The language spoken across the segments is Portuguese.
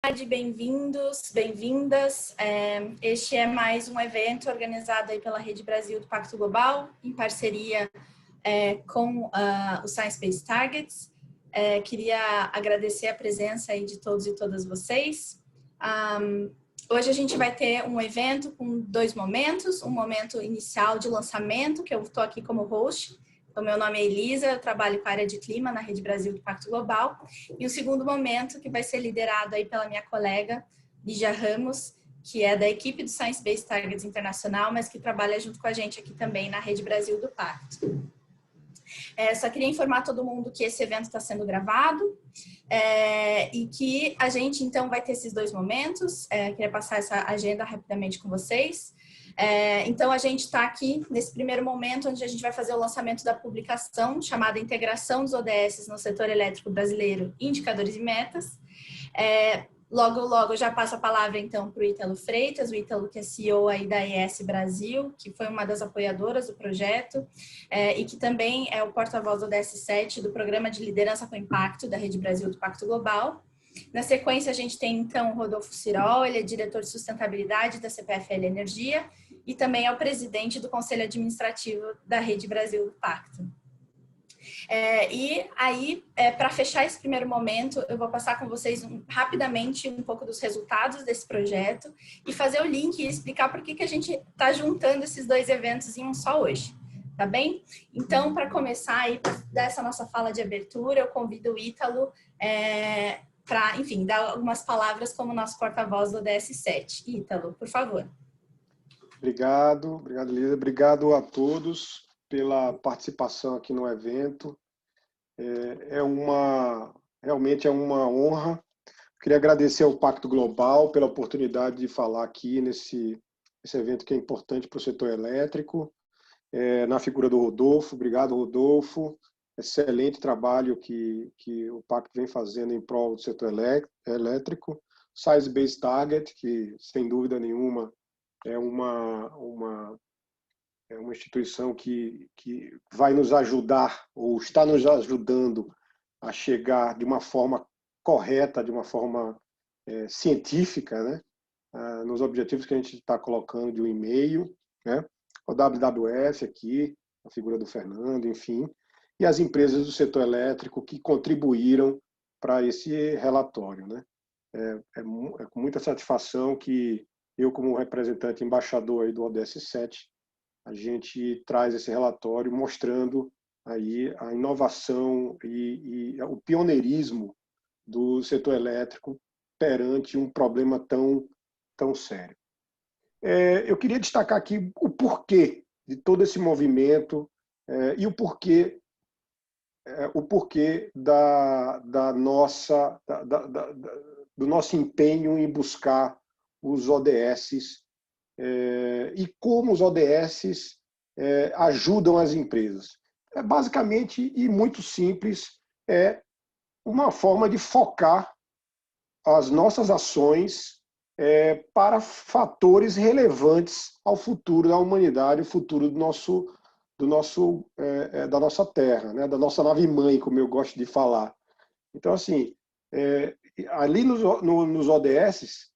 tarde, bem-vindos, bem-vindas. Este é mais um evento organizado aí pela Rede Brasil do Pacto Global, em parceria com o Science Based Targets. Queria agradecer a presença aí de todos e todas vocês. Hoje a gente vai ter um evento com dois momentos, um momento inicial de lançamento, que eu estou aqui como host. Então, meu nome é Elisa, eu trabalho com a área de clima na Rede Brasil do Pacto Global. E o segundo momento, que vai ser liderado aí pela minha colega, Lígia Ramos, que é da equipe do Science Based Targets Internacional, mas que trabalha junto com a gente aqui também na Rede Brasil do Pacto. Só queria informar todo mundo que esse evento está sendo gravado e que a gente, então, vai ter esses dois momentos. Queria passar essa agenda rapidamente com vocês. Então, a gente está aqui nesse primeiro momento, onde a gente vai fazer o lançamento da publicação chamada Integração dos ODS no Setor Elétrico Brasileiro, Indicadores e Metas. Logo, eu já passo a palavra, então, para o Ítalo Freitas, o Ítalo que é CEO aí da ES Brasil, que foi uma das apoiadoras do projeto e que também é o porta-voz do ODS7, do Programa de Liderança com Impacto da Rede Brasil do Pacto Global. Na sequência, a gente tem, então, o Rodolfo Cirol, ele é diretor de sustentabilidade da CPFL Energia e também é o presidente do Conselho Administrativo da Rede Brasil do Pacto. E aí, para fechar esse primeiro momento, eu vou passar com vocês rapidamente um pouco dos resultados desse projeto e fazer o link e explicar por que a gente está juntando esses dois eventos em um só hoje, tá bem? Então, para começar aí, dessa nossa fala de abertura, eu convido o Ítalo para, enfim, dar algumas palavras como nosso porta-voz do DS7. Ítalo, por favor. Obrigado, Lisa. Obrigado a todos pela participação aqui no evento. Realmente é uma honra. Queria agradecer ao Pacto Global pela oportunidade de falar aqui nesse evento que é importante para o setor elétrico, na figura do Rodolfo. Obrigado, Rodolfo. Excelente trabalho que o Pacto vem fazendo em prol do setor elétrico. Science Based Target, que sem dúvida nenhuma é uma instituição que vai nos ajudar, ou está nos ajudando a chegar de uma forma correta, de uma forma científica, né, nos objetivos que a gente está colocando de 1,5, né, o WWF aqui, a figura do Fernando, enfim, e as empresas do setor elétrico que contribuíram para esse relatório, né. É com muita satisfação que eu, como representante embaixador aí do ODS7, a gente traz esse relatório mostrando aí a inovação e o pioneirismo do setor elétrico perante um problema tão sério. Eu queria destacar aqui o porquê de todo esse movimento e o porquê do nosso empenho em buscar os ODS e como os ODS ajudam as empresas. Basicamente, e muito simples, é uma forma de focar as nossas ações para fatores relevantes ao futuro da humanidade, o futuro da nossa Terra, né? Da nossa nave-mãe, como eu gosto de falar. Então, assim, ali nos ODS,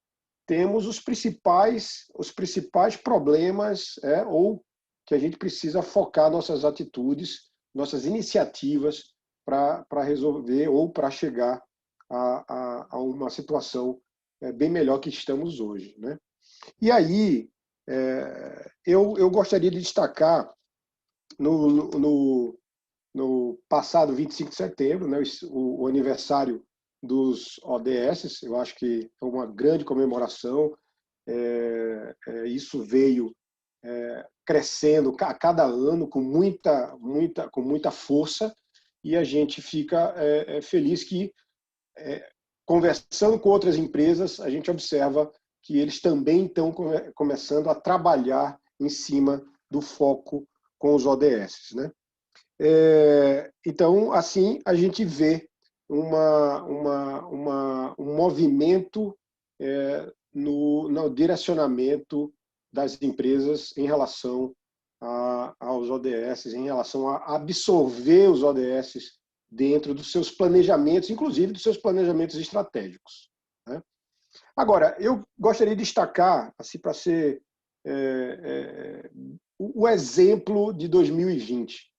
temos os principais problemas ou que a gente precisa focar nossas atitudes, nossas iniciativas para resolver ou para chegar a uma situação bem melhor que estamos hoje, né? E aí, eu gostaria de destacar no passado 25 de setembro, né, o aniversário dos ODS, eu acho que é uma grande comemoração. Isso veio crescendo a cada ano com muita força, e a gente fica feliz que, conversando com outras empresas, a gente observa que eles também estão começando a trabalhar em cima do foco com os ODS, né? Então, assim, a gente vê um movimento no direcionamento das empresas em relação aos ODS, em relação a absorver os ODS dentro dos seus planejamentos, inclusive dos seus planejamentos estratégicos, né? Agora, eu gostaria de destacar, assim, para ser o exemplo de 2020.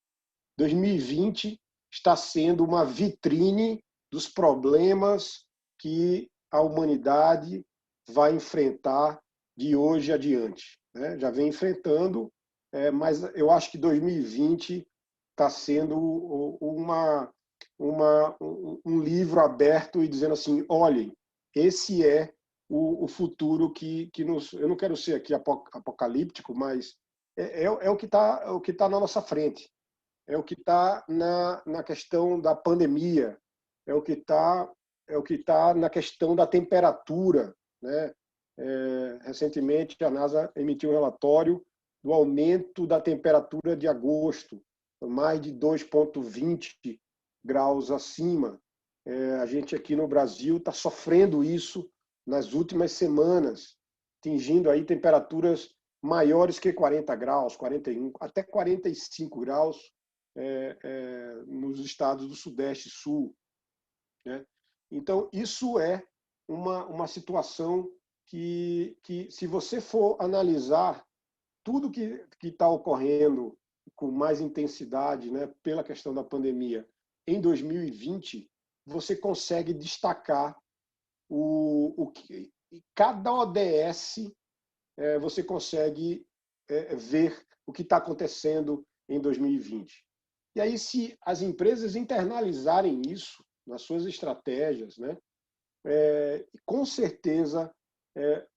2020 está sendo uma vitrine dos problemas que a humanidade vai enfrentar de hoje adiante, né? Já vem enfrentando, mas eu acho que 2020 está sendo um livro aberto e dizendo assim, olhem, esse é o futuro que nos... Eu não quero ser aqui apocalíptico, mas é o que tá na nossa frente. É o que está na questão da pandemia, é o que tá na questão da temperatura, né? Recentemente, a NASA emitiu um relatório do aumento da temperatura de agosto, mais de 2,20 graus acima. A gente aqui no Brasil está sofrendo isso nas últimas semanas, atingindo aí temperaturas maiores que 40 graus, 41, até 45 graus nos estados do Sudeste e Sul, né? Então, isso é uma situação que, se você for analisar tudo que está ocorrendo com mais intensidade, né, pela questão da pandemia em 2020, você consegue destacar o que cada ODS você consegue ver o que está acontecendo em 2020. E aí, se as empresas internalizarem isso nas suas estratégias, né, com certeza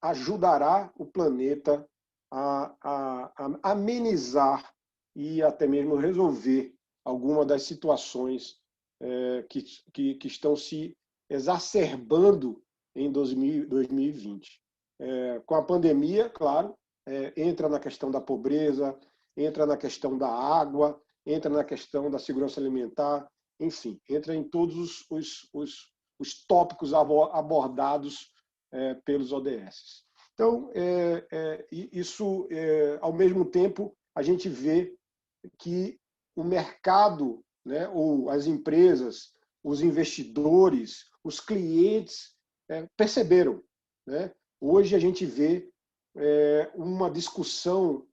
ajudará o planeta a amenizar e até mesmo resolver alguma das situações que estão se exacerbando em 2020. Com a pandemia, claro, entra na questão da pobreza, entra na questão da água, entra na questão da segurança alimentar, enfim, entra em todos os tópicos abordados pelos ODS. Então, isso, ao mesmo tempo, a gente vê que o mercado, né, ou as empresas, os investidores, os clientes perceberam, né? Hoje a gente vê uma discussão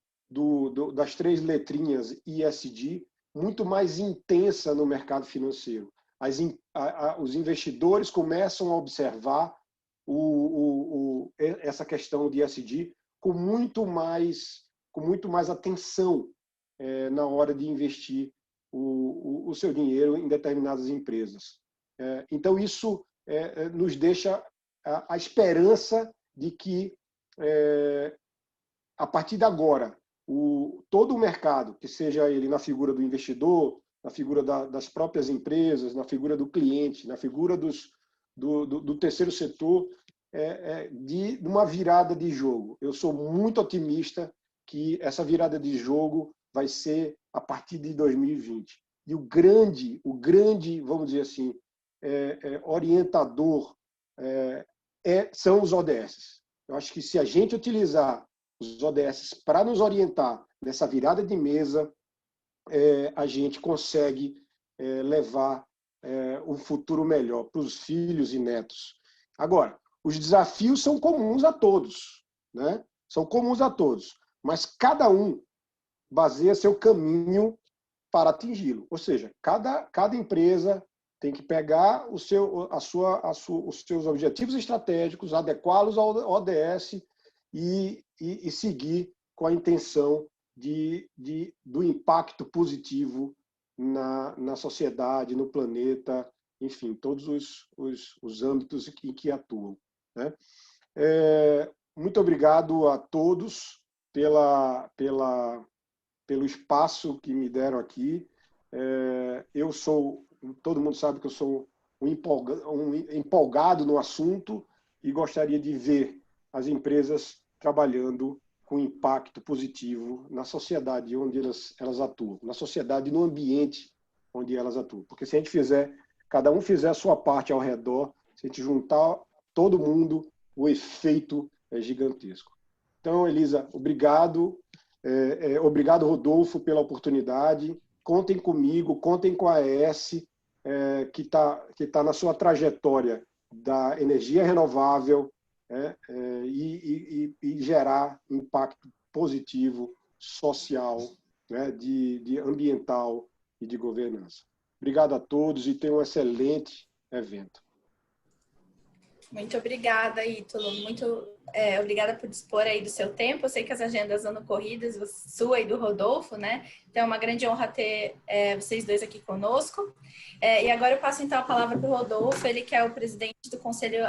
das 3 letrinhas ESG muito mais intensa no mercado financeiro. Os investidores começam a observar essa questão de ESG com muito mais atenção na hora de investir o seu dinheiro em determinadas empresas. Então, isso nos deixa a esperança de que, a partir de agora, todo o mercado, que seja ele na figura do investidor, na figura das próprias empresas, na figura do cliente, na figura do terceiro setor, de uma virada de jogo. Eu sou muito otimista que essa virada de jogo vai ser a partir de 2020. E o grande, vamos dizer assim, orientador são os ODS. Eu acho que se a gente utilizar os ODS para nos orientar nessa virada de mesa, a gente consegue levar um futuro melhor para os filhos e netos. Agora, os desafios são comuns a todos, né? São comuns a todos, mas cada um baseia seu caminho para atingi-lo. Ou seja, cada empresa tem que pegar os seus objetivos estratégicos, adequá-los ao ODS e seguir com a intenção do impacto positivo na sociedade, no planeta, enfim, todos os âmbitos em que atuam, né? Muito obrigado a todos pelo espaço que me deram aqui. Todo mundo sabe que eu sou um empolgado no assunto e gostaria de ver as empresas trabalhando com impacto positivo na sociedade onde elas atuam, na sociedade e no ambiente onde elas atuam. Porque se a gente cada um fizer a sua parte ao redor, se a gente juntar todo mundo, o efeito é gigantesco. Então, Elisa, obrigado. Obrigado, Rodolfo, pela oportunidade. Contem comigo, contem com a AES, que tá na sua trajetória da energia renovável, e gerar impacto positivo, social, de ambiental e de governança. Obrigado a todos e tenham um excelente evento. Muito obrigada, Ítalo. Muito obrigada por dispor aí do seu tempo. Eu sei que as agendas andam corridas, sua e do Rodolfo, né? Então é uma grande honra ter vocês dois aqui conosco. E agora eu passo então a palavra para o Rodolfo, ele que é o presidente do Conselho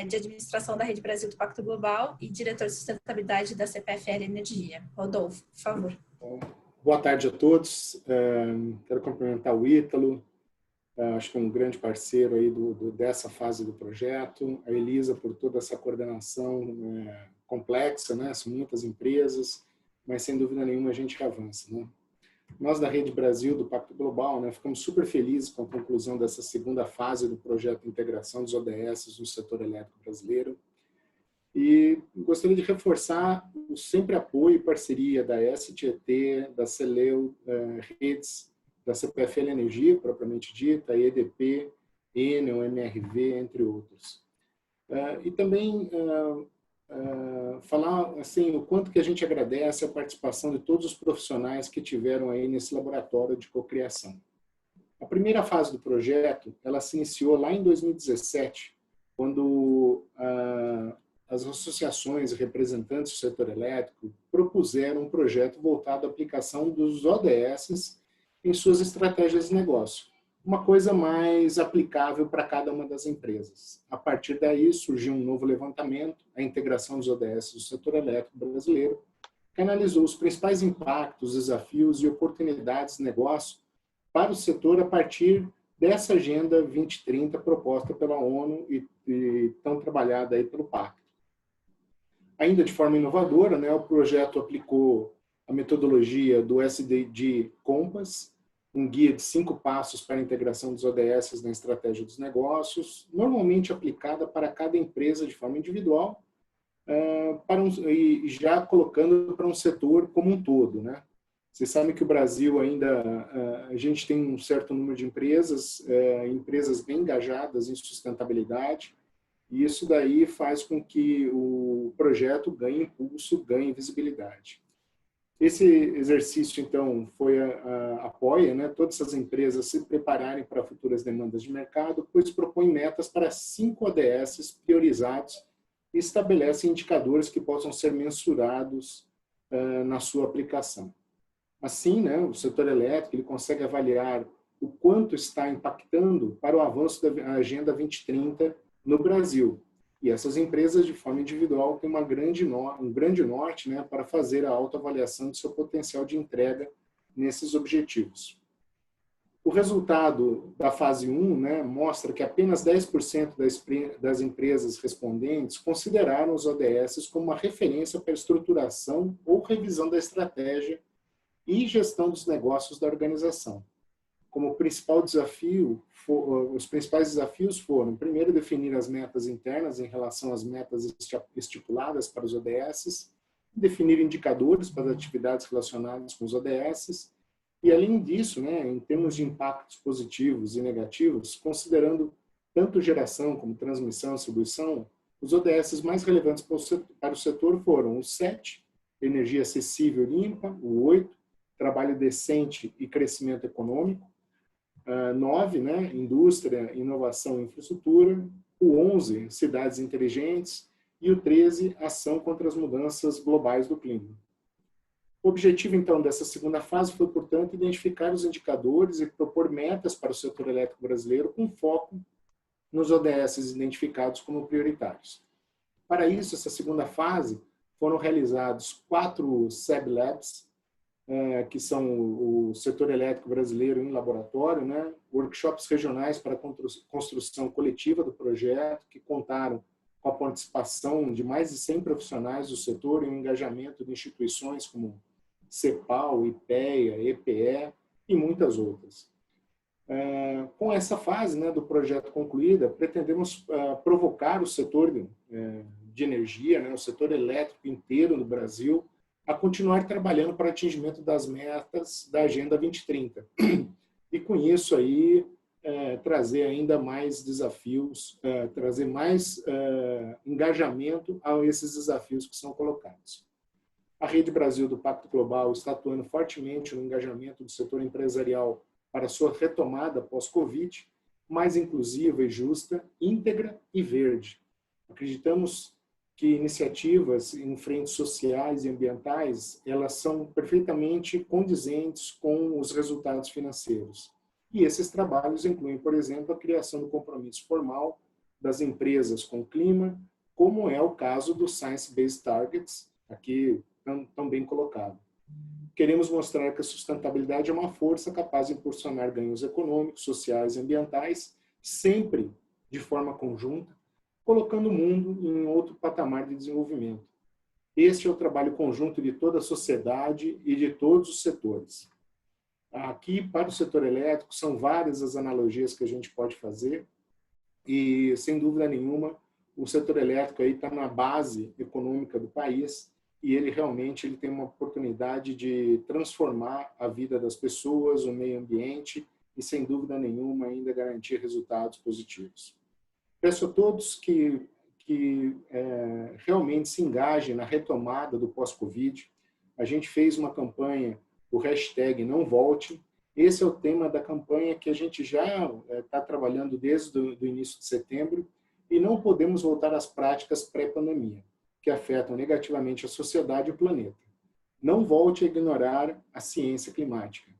de Administração da Rede Brasil do Pacto Global e diretor de sustentabilidade da CPFL Energia. Rodolfo, por favor. Boa tarde a todos. Quero cumprimentar o Ítalo. Acho que é um grande parceiro aí dessa fase do projeto. A Elisa por toda essa coordenação complexa, né? São muitas empresas, mas sem dúvida nenhuma a gente avança, né? Nós da Rede Brasil do Pacto Global, né, ficamos super felizes com a conclusão dessa segunda fase do projeto de integração dos ODS no setor elétrico brasileiro. E gostaria de reforçar o sempre apoio e parceria da STET, da CELEU, Redes, da CPFL Energia, propriamente dita, EDP, Enel, MRV, entre outros. E também falar assim, o quanto que a gente agradece a participação de todos os profissionais que tiveram aí nesse laboratório de cocriação. A primeira fase do projeto, ela se iniciou lá em 2017, quando as associações e representantes do setor elétrico propuseram um projeto voltado à aplicação dos ODS em suas estratégias de negócio. Uma coisa mais aplicável para cada uma das empresas. A partir daí surgiu um novo levantamento, a integração dos ODS do setor elétrico brasileiro, que analisou os principais impactos, desafios e oportunidades de negócio para o setor a partir dessa Agenda 2030 proposta pela ONU e tão trabalhada aí pelo Pacto. Ainda de forma inovadora, né, o projeto aplicou a metodologia do SDG Compass, um guia de 5 passos para a integração dos ODS na estratégia dos negócios, normalmente aplicada para cada empresa de forma individual, e já colocando para um setor como um todo, né? Vocês sabem que o Brasil ainda, a gente tem um certo número de empresas bem engajadas em sustentabilidade, e isso daí faz com que o projeto ganhe impulso, ganhe visibilidade. Esse exercício, então, apoia, né, todas essas empresas se prepararem para futuras demandas de mercado, pois propõe metas para 5 ODS priorizados e estabelece indicadores que possam ser mensurados na sua aplicação. Assim, né, o setor elétrico ele consegue avaliar o quanto está impactando para o avanço da Agenda 2030 no Brasil. E essas empresas, de forma individual, têm um grande norte, né, para fazer a autoavaliação de seu potencial de entrega nesses objetivos. O resultado da fase 1, né, mostra que apenas 10% das empresas respondentes consideraram os ODS como uma referência para a estruturação ou revisão da estratégia e gestão dos negócios da organização. Como principal desafio, os principais desafios foram, primeiro, definir as metas internas em relação às metas estipuladas para os ODS, definir indicadores para as atividades relacionadas com os ODS, e, além disso, né, em termos de impactos positivos e negativos, considerando tanto geração como transmissão e distribuição, os ODS mais relevantes para o setor foram o 7, energia acessível e limpa, o 8, trabalho decente e crescimento econômico, 9, né, indústria, inovação e infraestrutura, o 11, cidades inteligentes, e o 13, ação contra as mudanças globais do clima. O objetivo, então, dessa segunda fase foi, portanto, identificar os indicadores e propor metas para o setor elétrico brasileiro com foco nos ODS identificados como prioritários. Para isso, essa segunda fase, foram realizados 4 SEB Labs, que são o setor elétrico brasileiro em laboratório, né? Workshops regionais para a construção coletiva do projeto, que contaram com a participação de mais de 100 profissionais do setor e o engajamento de instituições como CEPAL, IPEA, EPE e muitas outras. Com essa fase, né, do projeto concluída, pretendemos provocar o setor de energia, né, o setor elétrico inteiro no Brasil, a continuar trabalhando para atingimento das metas da Agenda 2030. E com isso aí, trazer ainda mais desafios, trazer mais engajamento a esses desafios que são colocados. A Rede Brasil do Pacto Global está atuando fortemente no engajamento do setor empresarial para sua retomada pós-Covid, mais inclusiva e justa, íntegra e verde. Acreditamos que iniciativas em frentes sociais e ambientais, elas são perfeitamente condizentes com os resultados financeiros. E esses trabalhos incluem, por exemplo, a criação do compromisso formal das empresas com o clima, como é o caso do Science Based Targets, aqui tão bem colocado. Queremos mostrar que a sustentabilidade é uma força capaz de impulsionar ganhos econômicos, sociais e ambientais, sempre de forma conjunta, colocando o mundo em outro patamar de desenvolvimento. Este é o trabalho conjunto de toda a sociedade e de todos os setores. Aqui, para o setor elétrico, são várias as analogias que a gente pode fazer e, sem dúvida nenhuma, o setor elétrico está na base econômica do país e ele realmente tem uma oportunidade de transformar a vida das pessoas, o meio ambiente e, sem dúvida nenhuma, ainda garantir resultados positivos. Peço a todos que realmente se engajem na retomada do pós-Covid. A gente fez uma campanha, o hashtag Não Volte. Esse é o tema da campanha que a gente já está trabalhando desde o início de setembro e não podemos voltar às práticas pré-pandemia, que afetam negativamente a sociedade e o planeta. Não volte a ignorar a ciência climática.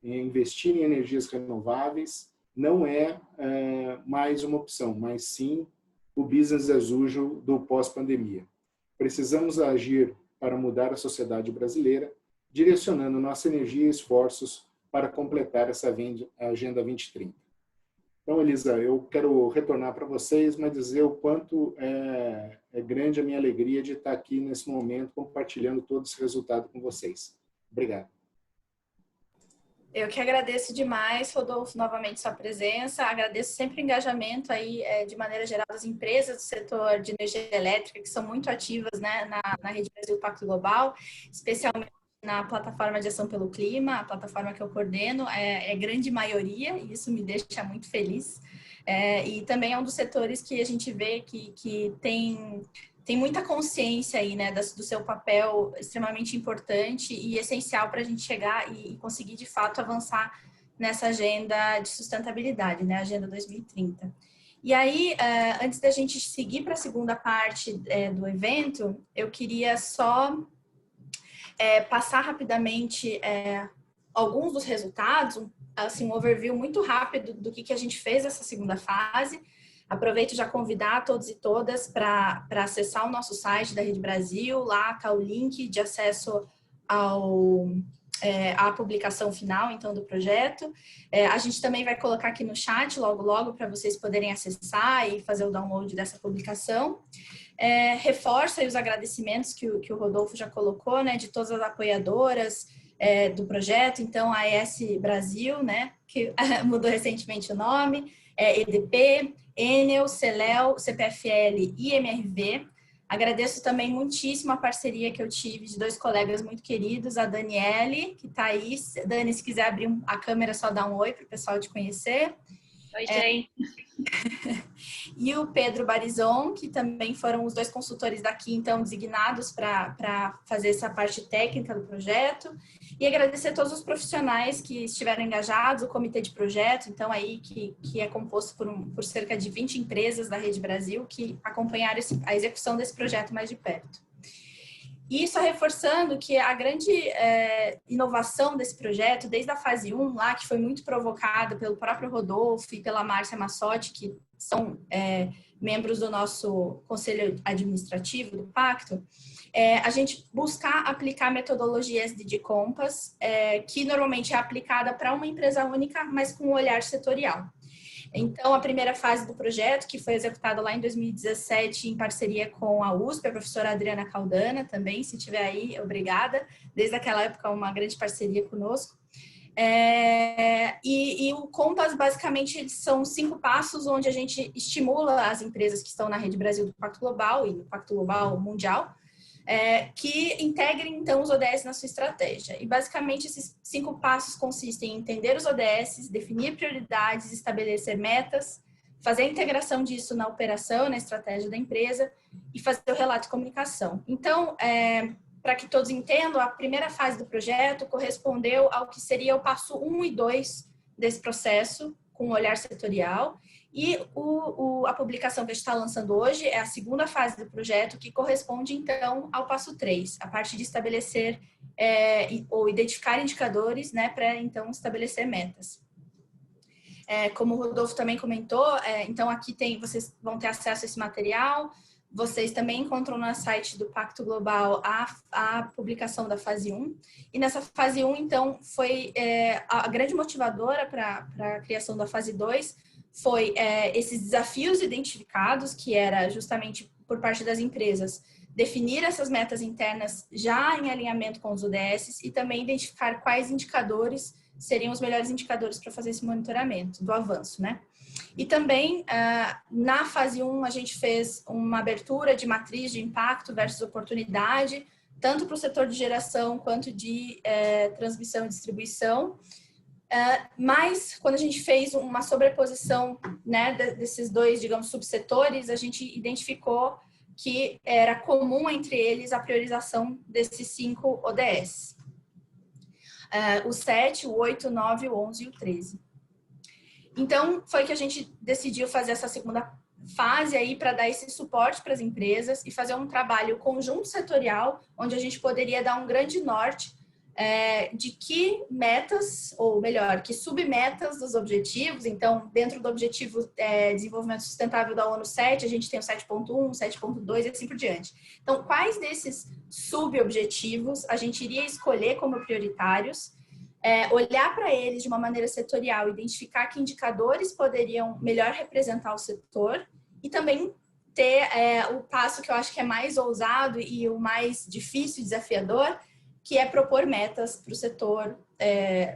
Investir em energias renováveis não é mais uma opção, mas sim o business as usual do pós-pandemia. Precisamos agir para mudar a sociedade brasileira, direcionando nossa energia e esforços para completar essa Agenda 2030. Então, Elisa, eu quero retornar para vocês, mas dizer o quanto é grande a minha alegria de estar aqui nesse momento compartilhando todo esse resultado com vocês. Obrigado. Eu que agradeço demais, Rodolfo, novamente sua presença. Agradeço sempre o engajamento aí, de maneira geral, das empresas do setor de energia elétrica, que são muito ativas, né, na Rede Brasil Pacto Global, especialmente na plataforma de ação pelo clima, a plataforma que eu coordeno, é grande maioria, e isso me deixa muito feliz. E também é um dos setores que a gente vê que tem muita consciência aí, né, do seu papel extremamente importante e essencial para a gente chegar e conseguir, de fato, avançar nessa agenda de sustentabilidade, né, Agenda 2030. E aí, antes da gente seguir para a segunda parte do evento, eu queria só passar rapidamente alguns dos resultados, assim, um overview muito rápido do que a gente fez nessa segunda fase. Aproveito já convidar todos e todas para acessar o nosso site da Rede Brasil. Lá está o link de acesso à publicação final, então, do projeto. A gente também vai colocar aqui no chat, logo, para vocês poderem acessar e fazer o download dessa publicação. Reforço aí os agradecimentos que o Rodolfo já colocou, né, de todas as apoiadoras do projeto. Então, a ES Brasil, né, que mudou recentemente o nome, EDP, Enel, Celel, CPFL e MRV. Agradeço também muitíssimo a parceria que eu tive de dois colegas muito queridos, a Daniele, que está aí. Dani, se quiser abrir a câmera, só dá um oi para o pessoal te conhecer. Oi, gente. E o Pedro Barizon, que também foram os dois consultores daqui, então, designados para fazer essa parte técnica do projeto. E agradecer a todos os profissionais que estiveram engajados, o comitê de projeto, então, aí, que é composto por cerca de 20 empresas da Rede Brasil, que acompanharam a execução desse projeto mais de perto. E só reforçando que a grande inovação desse projeto, desde a fase 1 lá, que foi muito provocada pelo próprio Rodolfo e pela Márcia Massotti, que são membros do nosso conselho administrativo do Pacto, a gente buscar aplicar a metodologia SDG Compass, que normalmente é aplicada para uma empresa única, mas com um olhar setorial. Então, a primeira fase do projeto, que foi executada lá em 2017 em parceria com a USP, a professora Adriana Caldana também, se estiver aí, obrigada. Desde aquela época, uma grande parceria conosco. E o Compass, basicamente, são 5 passos onde a gente estimula as empresas que estão na Rede Brasil do Pacto Global e do Pacto Global Mundial que integrem, então, os ODS na sua estratégia. E, basicamente, esses 5 passos consistem em entender os ODS, definir prioridades, estabelecer metas, fazer a integração disso na operação, na estratégia da empresa e fazer o relato de comunicação. Então, para que todos entendam, a primeira fase do projeto correspondeu ao que seria o passo 1 e 2 desse processo, com um olhar setorial, e a publicação que a gente está lançando hoje é a segunda fase do projeto, que corresponde, então, ao passo 3, a parte de estabelecer ou identificar indicadores, né, para, então, estabelecer metas. Como o Rodolfo também comentou, então, aqui vocês vão ter acesso a esse material. Vocês também encontram no site do Pacto Global a publicação da fase 1. E nessa fase 1, então, foi a grande motivadora para a criação da fase 2 foi esses desafios identificados, que era justamente por parte das empresas, definir essas metas internas já em alinhamento com os ODS e também identificar quais indicadores seriam os melhores indicadores para fazer esse monitoramento do avanço, né? E também, na fase 1, a gente fez uma abertura de matriz de impacto versus oportunidade, tanto para o setor de geração quanto de transmissão e distribuição. Mas, quando a gente fez uma sobreposição, né, desses dois, digamos, subsetores, a gente identificou que era comum entre eles a priorização desses 5 ODS. O 7, o 8, o 9, o 11 e o 13. Então, foi que a gente decidiu fazer essa segunda fase aí para dar esse suporte para as empresas e fazer um trabalho conjunto setorial, onde a gente poderia dar um grande norte de que metas, ou melhor, que submetas dos objetivos. Então, dentro do objetivo desenvolvimento sustentável da ONU 7, a gente tem o 7.1, 7.2 e assim por diante. Então, quais desses subobjetivos a gente iria escolher como prioritários, olhar para eles de uma maneira setorial, identificar que indicadores poderiam melhor representar o setor e também ter o passo que eu acho que é mais ousado e o mais difícil e desafiador, que é propor metas para o setor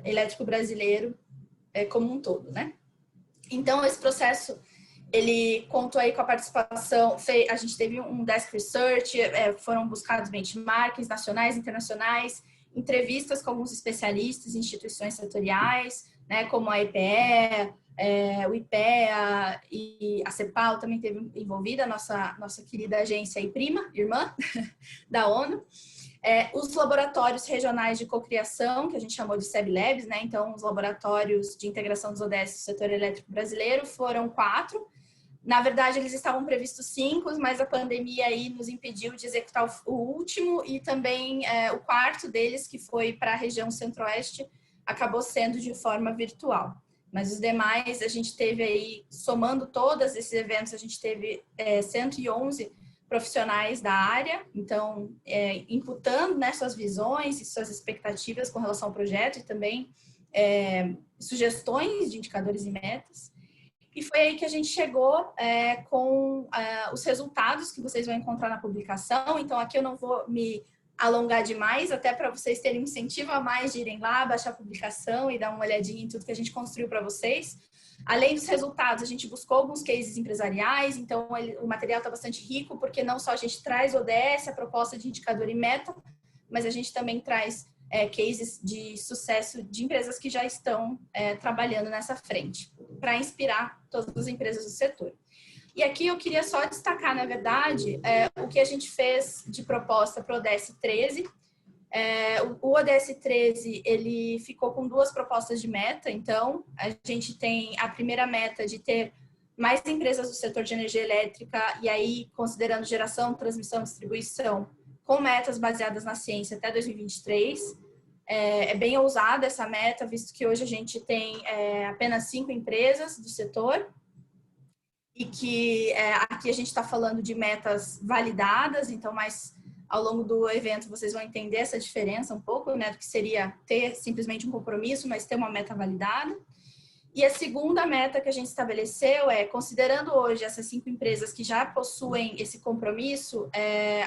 elétrico brasileiro como um todo, né? Então, esse processo, ele contou aí com a participação, a gente teve um desk research, foram buscados benchmarks nacionais e internacionais, entrevistas com alguns especialistas, instituições setoriais, né, como a EPE, o IPEA e a CEPAL também teve envolvida, a nossa querida agência e irmã da ONU. Os laboratórios regionais de cocriação, que a gente chamou de SEB-Labs, né? Então, os laboratórios de integração dos ODS do setor elétrico brasileiro foram 4. Na verdade, eles estavam previstos 5, mas a pandemia aí nos impediu de executar o último e também o 4º deles, que foi para a região centro-oeste, acabou sendo de forma virtual. Mas os demais, a gente teve aí, somando todos esses eventos, a gente teve 111 profissionais da área, então, imputando, né, suas visões e suas expectativas com relação ao projeto e também sugestões de indicadores e metas. E foi aí que a gente chegou com os resultados que vocês vão encontrar na publicação. Então, aqui eu não vou me alongar demais, até para vocês terem um incentivo a mais de irem lá, baixar a publicação e dar uma olhadinha em tudo que a gente construiu para vocês. Além dos resultados, a gente buscou alguns cases empresariais, então o material está bastante rico, porque não só a gente traz ODS, a proposta de indicador e meta, mas a gente também traz cases de sucesso de empresas que já estão trabalhando nessa frente, para inspirar todas as empresas do setor. E aqui eu queria só destacar, na verdade, o que a gente fez de proposta para o ODS 13. O ODS 13, ele ficou com 2 propostas de meta. Então, a gente tem a primeira meta de ter mais empresas do setor de energia elétrica, e aí, considerando geração, transmissão e distribuição, com metas baseadas na ciência até 2023. É bem ousada essa meta, visto que hoje a gente tem apenas 5 empresas do setor, e que aqui a gente está falando de metas validadas, então, mais ao longo do evento vocês vão entender essa diferença um pouco, né, do que seria ter simplesmente um compromisso, mas ter uma meta validada. E a segunda meta que a gente estabeleceu considerando hoje essas 5 empresas que já possuem esse compromisso,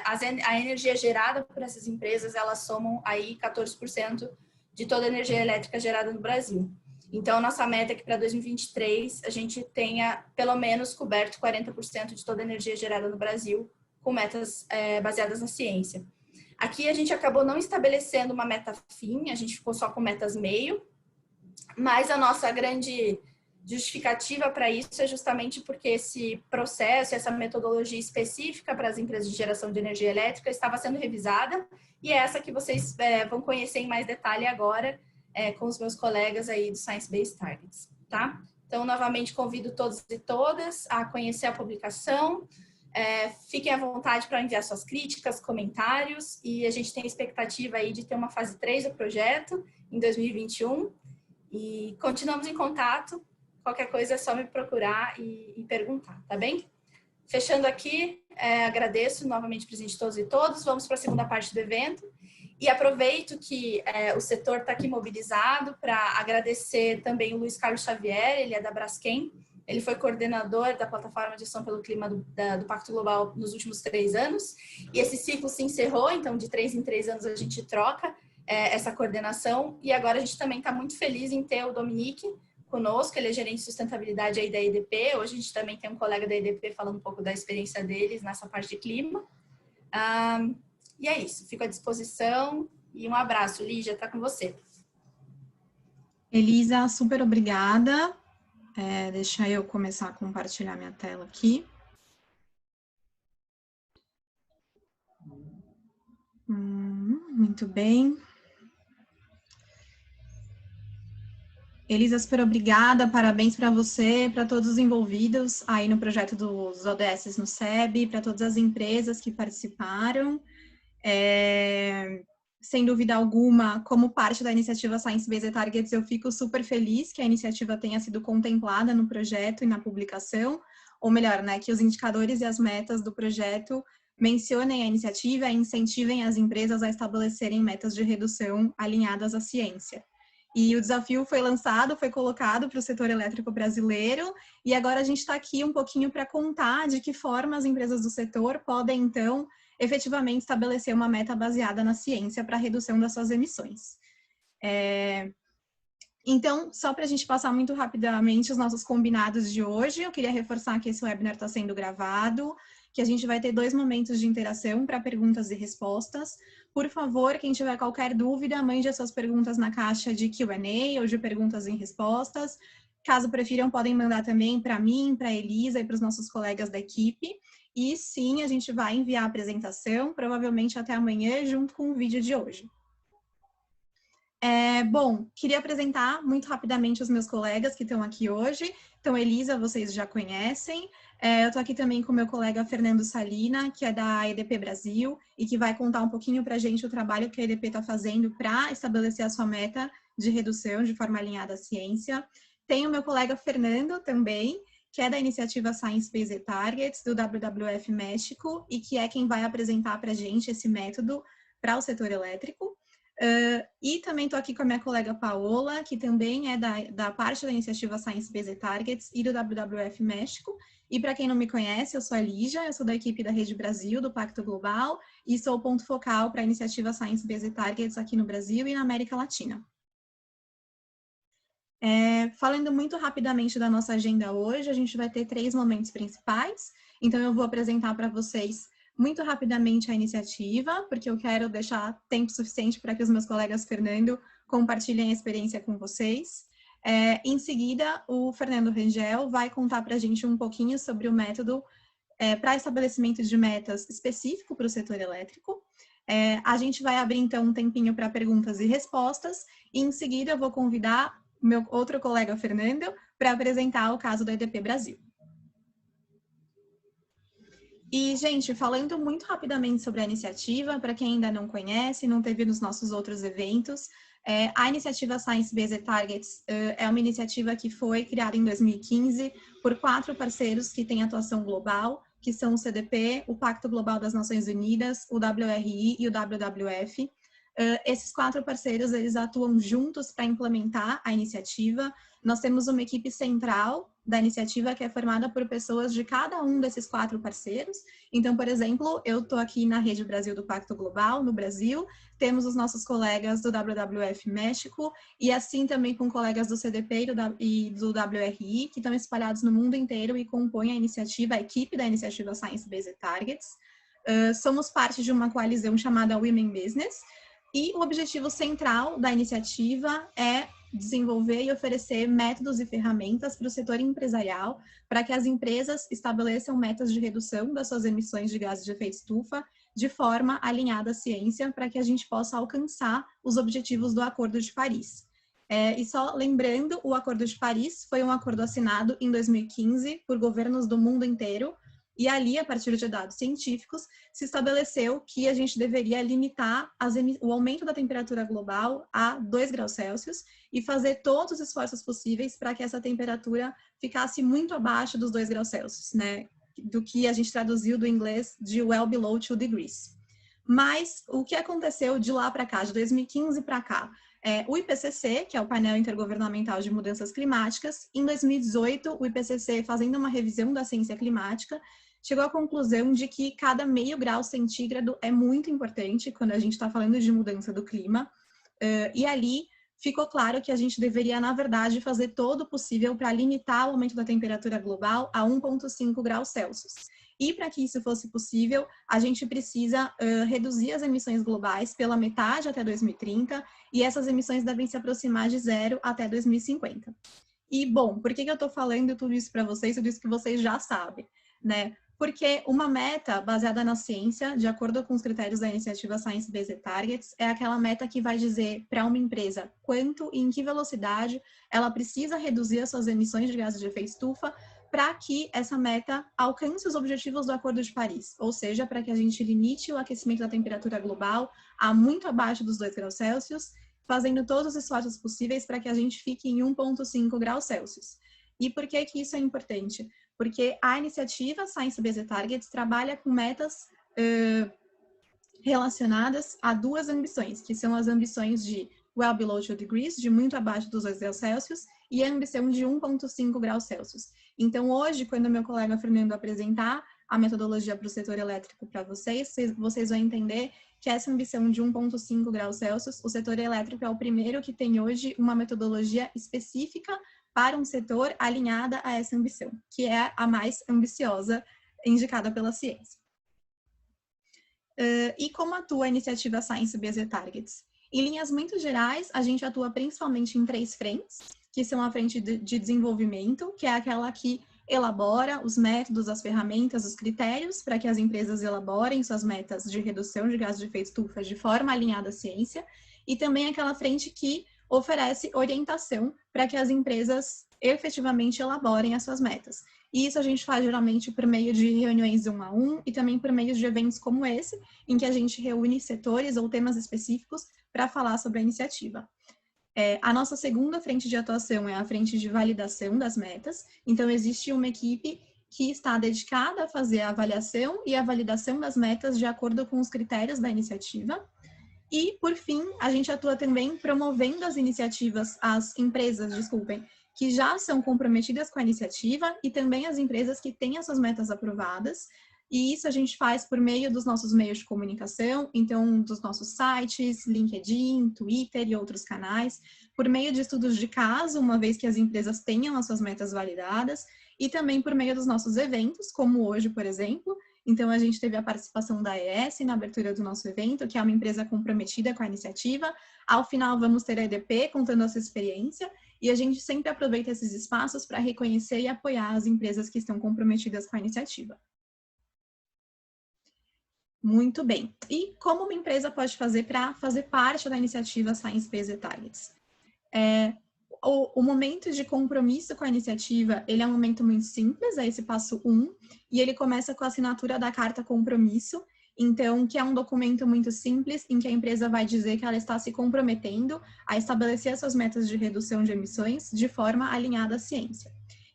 a energia gerada por essas empresas, elas somam aí 14% de toda a energia elétrica gerada no Brasil. Então, nossa meta é que para 2023 a gente tenha pelo menos coberto 40% de toda a energia gerada no Brasil com metas baseadas na ciência. Aqui a gente acabou não estabelecendo uma meta fim, a gente ficou só com metas meio, mas a nossa grande justificativa para isso é justamente porque esse processo, essa metodologia específica para as empresas de geração de energia elétrica estava sendo revisada, e é essa que vocês vão conhecer em mais detalhe agora com os meus colegas aí do Science Based Targets, tá? Então, novamente, convido todos e todas a conhecer a publicação. Fiquem à vontade para enviar suas críticas, comentários, e a gente tem a expectativa aí de ter uma fase 3 do projeto em 2021, e continuamos em contato. Qualquer coisa é só me procurar e perguntar, tá bem? Fechando aqui, agradeço novamente o presente de todos e todas. Vamos para a segunda parte do evento. E aproveito que o setor está aqui mobilizado para agradecer também o Luiz Carlos Xavier, ele é da Braskem. Ele foi coordenador da Plataforma de Ação pelo Clima do Pacto Global nos últimos 3 anos. E esse ciclo se encerrou, então de 3 em 3 anos a gente troca essa coordenação. E agora a gente também está muito feliz em ter o Dominique conosco, ele é gerente de sustentabilidade aí da EDP. Hoje a gente também tem um colega da EDP falando um pouco da experiência deles nessa parte de clima. E é isso, fico à disposição e um abraço. Lígia, está com você. Elisa, super obrigada. Deixa eu começar a compartilhar minha tela aqui. Muito bem. Elisa, super obrigada, parabéns para você, para todos os envolvidos aí no projeto dos ODS no SEB, para todas as empresas que participaram. Sem dúvida alguma, como parte da iniciativa Science Based Targets, eu fico super feliz que a iniciativa tenha sido contemplada no projeto e na publicação, ou melhor, né, que os indicadores e as metas do projeto mencionem a iniciativa e incentivem as empresas a estabelecerem metas de redução alinhadas à ciência. E o desafio foi lançado, foi colocado para o setor elétrico brasileiro, e agora a gente está aqui um pouquinho para contar de que forma as empresas do setor podem, então, efetivamente estabelecer uma meta baseada na ciência para a redução das suas emissões. Então, só para a gente passar muito rapidamente os nossos combinados de hoje, eu queria reforçar que esse webinar está sendo gravado, que a gente vai ter 2 momentos de interação para perguntas e respostas. Por favor, quem tiver qualquer dúvida, mande as suas perguntas na caixa de Q&A ou de perguntas e respostas. Caso prefiram, podem mandar também para mim, para a Elisa e para os nossos colegas da equipe. E sim, a gente vai enviar a apresentação, provavelmente até amanhã, junto com o vídeo de hoje. Bom, queria apresentar muito rapidamente os meus colegas que estão aqui hoje. Então, Elisa, vocês já conhecem. Eu estou aqui também com o meu colega Fernando Salina, que é da EDP Brasil, e que vai contar um pouquinho para a gente o trabalho que a EDP está fazendo para estabelecer a sua meta de redução de forma alinhada à ciência. Tem o meu colega Fernando também, que é da iniciativa Science Based Targets, do WWF México, e que é quem vai apresentar para a gente esse método para o setor elétrico. E também estou aqui com a minha colega Paola, que também é da parte da iniciativa Science Based Targets e do WWF México. E para quem não me conhece, eu sou a Lígia, eu sou da equipe da Rede Brasil, do Pacto Global, e sou o ponto focal para a iniciativa Science Based Targets aqui no Brasil e na América Latina. Falando muito rapidamente da nossa agenda hoje, a gente vai ter 3 momentos principais. Então, eu vou apresentar para vocês muito rapidamente a iniciativa, porque eu quero deixar tempo suficiente para que os meus colegas Fernando compartilhem a experiência com vocês. Em seguida, o Fernando Rangel vai contar para a gente um pouquinho sobre o método para estabelecimento de metas específico para o setor elétrico. A gente vai abrir, então, um tempinho para perguntas e respostas, e em seguida eu vou convidar meu outro colega Fernando para apresentar o caso da EDP Brasil. E, gente, falando muito rapidamente sobre a iniciativa, para quem ainda não conhece, não teve nos nossos outros eventos, a iniciativa Science Based Targets é uma iniciativa que foi criada em 2015 por 4 parceiros que têm atuação global, que são o CDP, o Pacto Global das Nações Unidas, o WRI e o WWF. Esses 4 parceiros, eles atuam juntos para implementar a iniciativa. Nós temos uma equipe central da iniciativa que é formada por pessoas de cada um desses 4 parceiros. Então, por exemplo, eu estou aqui na Rede Brasil do Pacto Global, no Brasil, temos os nossos colegas do WWF México, e assim também com colegas do CDP e do WRI, que estão espalhados no mundo inteiro e compõem a iniciativa, a equipe da iniciativa Science Based Targets. somos parte de uma coalizão chamada Women Business, e o objetivo central da iniciativa é desenvolver e oferecer métodos e ferramentas para o setor empresarial, para que as empresas estabeleçam metas de redução das suas emissões de gases de efeito estufa de forma alinhada à ciência, para que a gente possa alcançar os objetivos do Acordo de Paris. E só lembrando, o Acordo de Paris foi um acordo assinado em 2015 por governos do mundo inteiro, e ali, a partir de dados científicos, se estabeleceu que a gente deveria limitar o aumento da temperatura global a 2 graus Celsius e fazer todos os esforços possíveis para que essa temperatura ficasse muito abaixo dos 2 graus Celsius, né? Do que a gente traduziu do inglês de well below 2 degrees. Mas o que aconteceu de lá para cá, de 2015 para cá? O IPCC, que é o Painel Intergovernamental de Mudanças Climáticas, em 2018, o IPCC, fazendo uma revisão da ciência climática, chegou à conclusão de que cada meio grau centígrado é muito importante quando a gente está falando de mudança do clima. E ali ficou claro que a gente deveria, na verdade, fazer todo o possível para limitar o aumento da temperatura global a 1,5 graus Celsius. E para que isso fosse possível, a gente precisa reduzir as emissões globais pela metade até 2030, e essas emissões devem se aproximar de zero até 2050. E, bom, por que eu estou falando tudo isso para vocês, tudo isso que vocês já sabem, né? Porque uma meta baseada na ciência, de acordo com os critérios da iniciativa Science Based Targets, é aquela meta que vai dizer para uma empresa quanto e em que velocidade ela precisa reduzir as suas emissões de gases de efeito estufa para que essa meta alcance os objetivos do Acordo de Paris, ou seja, para que a gente limite o aquecimento da temperatura global a muito abaixo dos 2 graus Celsius, fazendo todos os esforços possíveis para que a gente fique em 1,5 graus Celsius. E por que isso é importante? Porque a iniciativa Science Based Targets trabalha com metas relacionadas a 2 ambições, que são as ambições de well below 2 degrees, de muito abaixo dos 2 graus Celsius, e a ambição de 1,5 graus Celsius. Então, hoje, quando o meu colega Fernando apresentar a metodologia para o setor elétrico para vocês vão entender que essa ambição de 1,5 graus Celsius, o setor elétrico é o primeiro que tem hoje uma metodologia específica para um setor alinhada a essa ambição, que é a mais ambiciosa indicada pela ciência. E como atua a iniciativa Science Based Targets? Em linhas muito gerais, a gente atua principalmente em 3 frentes, que são a frente de desenvolvimento, que é aquela que elabora os métodos, as ferramentas, os critérios para que as empresas elaborem suas metas de redução de gases de efeito estufa de forma alinhada à ciência, e também aquela frente que oferece orientação para que as empresas efetivamente elaborem as suas metas. E isso a gente faz geralmente por meio de reuniões 1 a 1 e também por meio de eventos como esse, em que a gente reúne setores ou temas específicos para falar sobre a iniciativa. A nossa segunda frente de atuação é a frente de validação das metas. Então, existe uma equipe que está dedicada a fazer a avaliação e a validação das metas de acordo com os critérios da iniciativa. E, por fim, a gente atua também promovendo as iniciativas, as empresas, que já são comprometidas com a iniciativa e também as empresas que têm as suas metas aprovadas. E isso a gente faz por meio dos nossos meios de comunicação, então dos nossos sites, LinkedIn, Twitter e outros canais, por meio de estudos de caso, uma vez que as empresas tenham as suas metas validadas, e também por meio dos nossos eventos, como hoje, por exemplo. Então, a gente teve a participação da AES na abertura do nosso evento, que é uma empresa comprometida com a iniciativa. Ao final, vamos ter a EDP contando a sua experiência, e a gente sempre aproveita esses espaços para reconhecer e apoiar as empresas que estão comprometidas com a iniciativa. Muito bem. E como uma empresa pode fazer para fazer parte da iniciativa Science Based Targets? O momento de compromisso com a iniciativa, ele é um momento muito simples, é esse passo 1, e ele começa com a assinatura da carta compromisso, então, que é um documento muito simples, em que a empresa vai dizer que ela está se comprometendo a estabelecer as suas metas de redução de emissões de forma alinhada à ciência.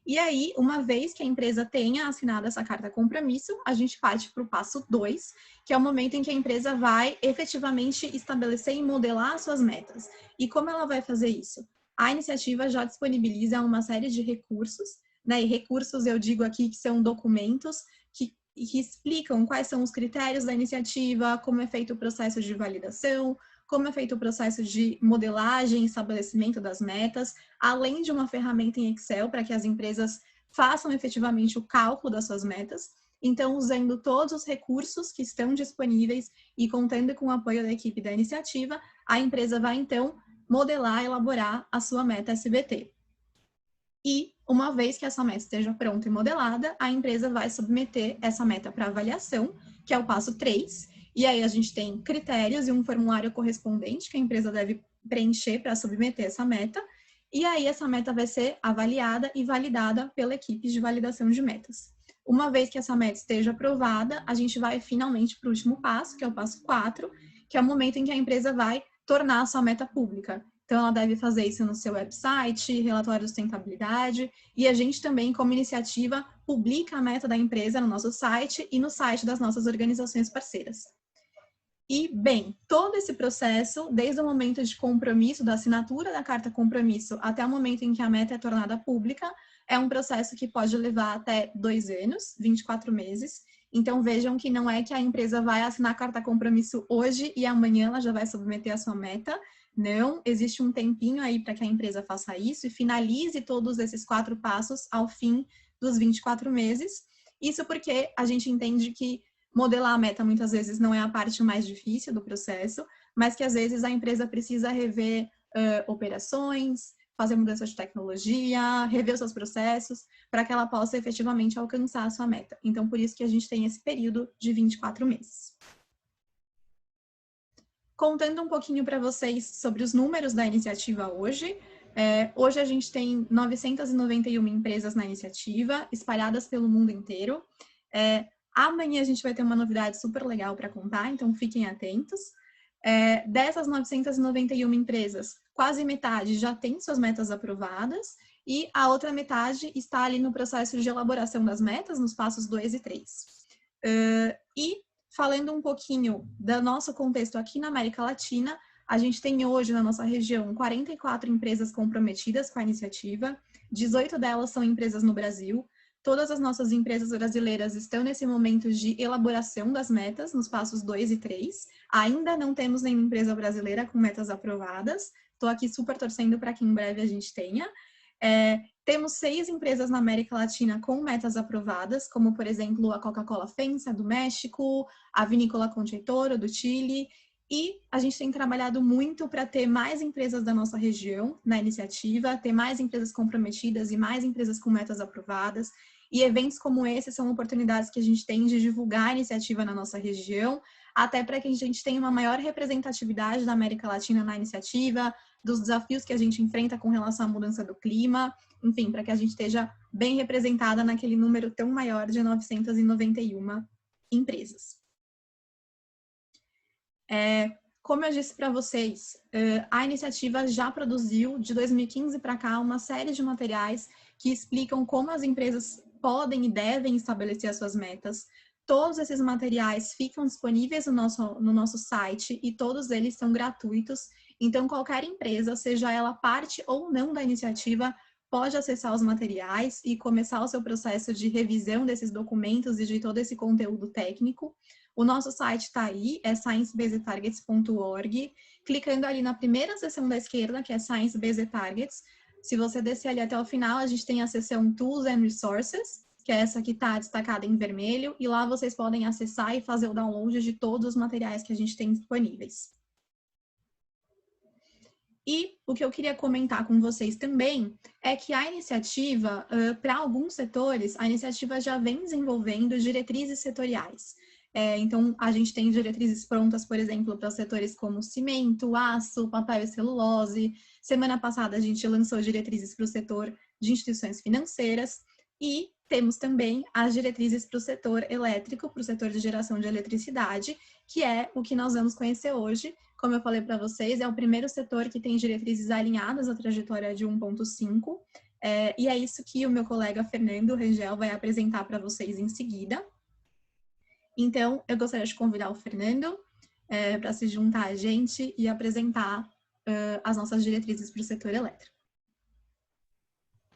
E aí, uma vez que a empresa tenha assinado essa carta compromisso, a gente parte para o passo 2, que é o momento em que a empresa vai efetivamente estabelecer e modelar as suas metas. E como ela vai fazer isso? A iniciativa já disponibiliza uma série de recursos, né? E recursos eu digo aqui que são documentos que explicam quais são os critérios da iniciativa, como é feito o processo de validação, como é feito o processo de modelagem e estabelecimento das metas, além de uma ferramenta em Excel para que as empresas façam efetivamente o cálculo das suas metas. Então, usando todos os recursos que estão disponíveis e contando com o apoio da equipe da iniciativa, a empresa vai, então, modelar, elaborar a sua meta SBT. E, uma vez que essa meta esteja pronta e modelada, a empresa vai submeter essa meta para avaliação, que é o passo 3. E aí a gente tem critérios e um formulário correspondente que a empresa deve preencher para submeter essa meta. E aí essa meta vai ser avaliada e validada pela equipe de validação de metas. Uma vez que essa meta esteja aprovada, a gente vai finalmente para o último passo, que é o passo 4, que é o momento em que a empresa vai tornar a sua meta pública. Então, ela deve fazer isso no seu website, relatório de sustentabilidade, e a gente também, como iniciativa, publica a meta da empresa no nosso site e no site das nossas organizações parceiras. E, bem, todo esse processo, desde o momento de compromisso, da assinatura da carta compromisso, até o momento em que a meta é tornada pública, é um processo que pode levar até 2 anos, 24 meses. Então, vejam que não é que a empresa vai assinar a carta compromisso hoje e amanhã ela já vai submeter a sua meta. Não, existe um tempinho aí para que a empresa faça isso e finalize todos esses 4 passos ao fim dos 24 meses. Isso porque a gente entende que modelar a meta muitas vezes não é a parte mais difícil do processo, mas que às vezes a empresa precisa rever operações, fazer mudança de tecnologia, rever os seus processos, para que ela possa efetivamente alcançar a sua meta. Então, por isso que a gente tem esse período de 24 meses. Contando um pouquinho para vocês sobre os números da iniciativa hoje, hoje a gente tem 991 empresas na iniciativa, espalhadas pelo mundo inteiro. Amanhã a gente vai ter uma novidade super legal para contar, então fiquem atentos. Dessas 991 empresas, quase metade já tem suas metas aprovadas e a outra metade está ali no processo de elaboração das metas, nos passos 2 e 3. E falando um pouquinho do nosso contexto aqui na América Latina, a gente tem hoje na nossa região 44 empresas comprometidas com a iniciativa, 18 delas são empresas no Brasil. Todas as nossas empresas brasileiras estão nesse momento de elaboração das metas, nos passos 2 e 3. Ainda não temos nenhuma empresa brasileira com metas aprovadas. Estou aqui super torcendo para que em breve a gente tenha. Temos 6 empresas na América Latina com metas aprovadas, como, por exemplo, a Coca-Cola FEMSA, do México, a Vinícola Concha y Toro, do Chile. E a gente tem trabalhado muito para ter mais empresas da nossa região na iniciativa, ter mais empresas comprometidas e mais empresas com metas aprovadas. E eventos como esse são oportunidades que a gente tem de divulgar a iniciativa na nossa região, até para que a gente tenha uma maior representatividade da América Latina na iniciativa, dos desafios que a gente enfrenta com relação à mudança do clima, enfim, para que a gente esteja bem representada naquele número tão maior de 991 empresas. Como eu disse para vocês, a iniciativa já produziu, de 2015 para cá, uma série de materiais que explicam como as empresas podem e devem estabelecer as suas metas. Todos esses materiais ficam disponíveis no nosso site e todos eles são gratuitos. Então, qualquer empresa, seja ela parte ou não da iniciativa, pode acessar os materiais e começar o seu processo de revisão desses documentos e de todo esse conteúdo técnico. O nosso site está aí, é science-based-targets.org. Clicando ali na primeira seção da esquerda, que é Science Based Targets, se você descer ali até o final, a gente tem a seção Tools and Resources, que é essa que está destacada em vermelho, e lá vocês podem acessar e fazer o download de todos os materiais que a gente tem disponíveis. E o que eu queria comentar com vocês também é que a iniciativa, para alguns setores, a iniciativa já vem desenvolvendo diretrizes setoriais. Então, a gente tem diretrizes prontas, por exemplo, para setores como cimento, aço, papel e celulose. Semana passada, a gente lançou diretrizes para o setor de instituições financeiras e temos também as diretrizes para o setor elétrico, para o setor de geração de eletricidade, que é o que nós vamos conhecer hoje. Como eu falei para vocês, é o primeiro setor que tem diretrizes alinhadas à trajetória de 1.5, e é isso que o meu colega Fernando Rangel vai apresentar para vocês em seguida. Então, eu gostaria de convidar o Fernando para se juntar a gente e apresentar as nossas diretrizes para o setor elétrico.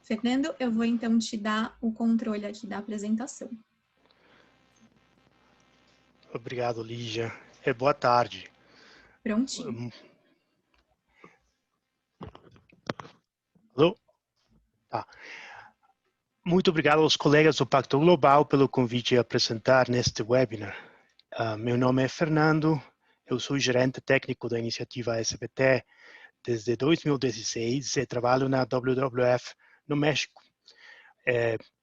Fernando, eu vou então te dar o controle aqui da apresentação. Obrigado, Lígia. Boa tarde. Prontinho. Alô? Tá. Muito obrigado aos colegas do Pacto Global pelo convite a apresentar neste webinar. Meu nome é Fernando, eu sou gerente técnico da iniciativa SBT desde 2016 e trabalho na WWF no México.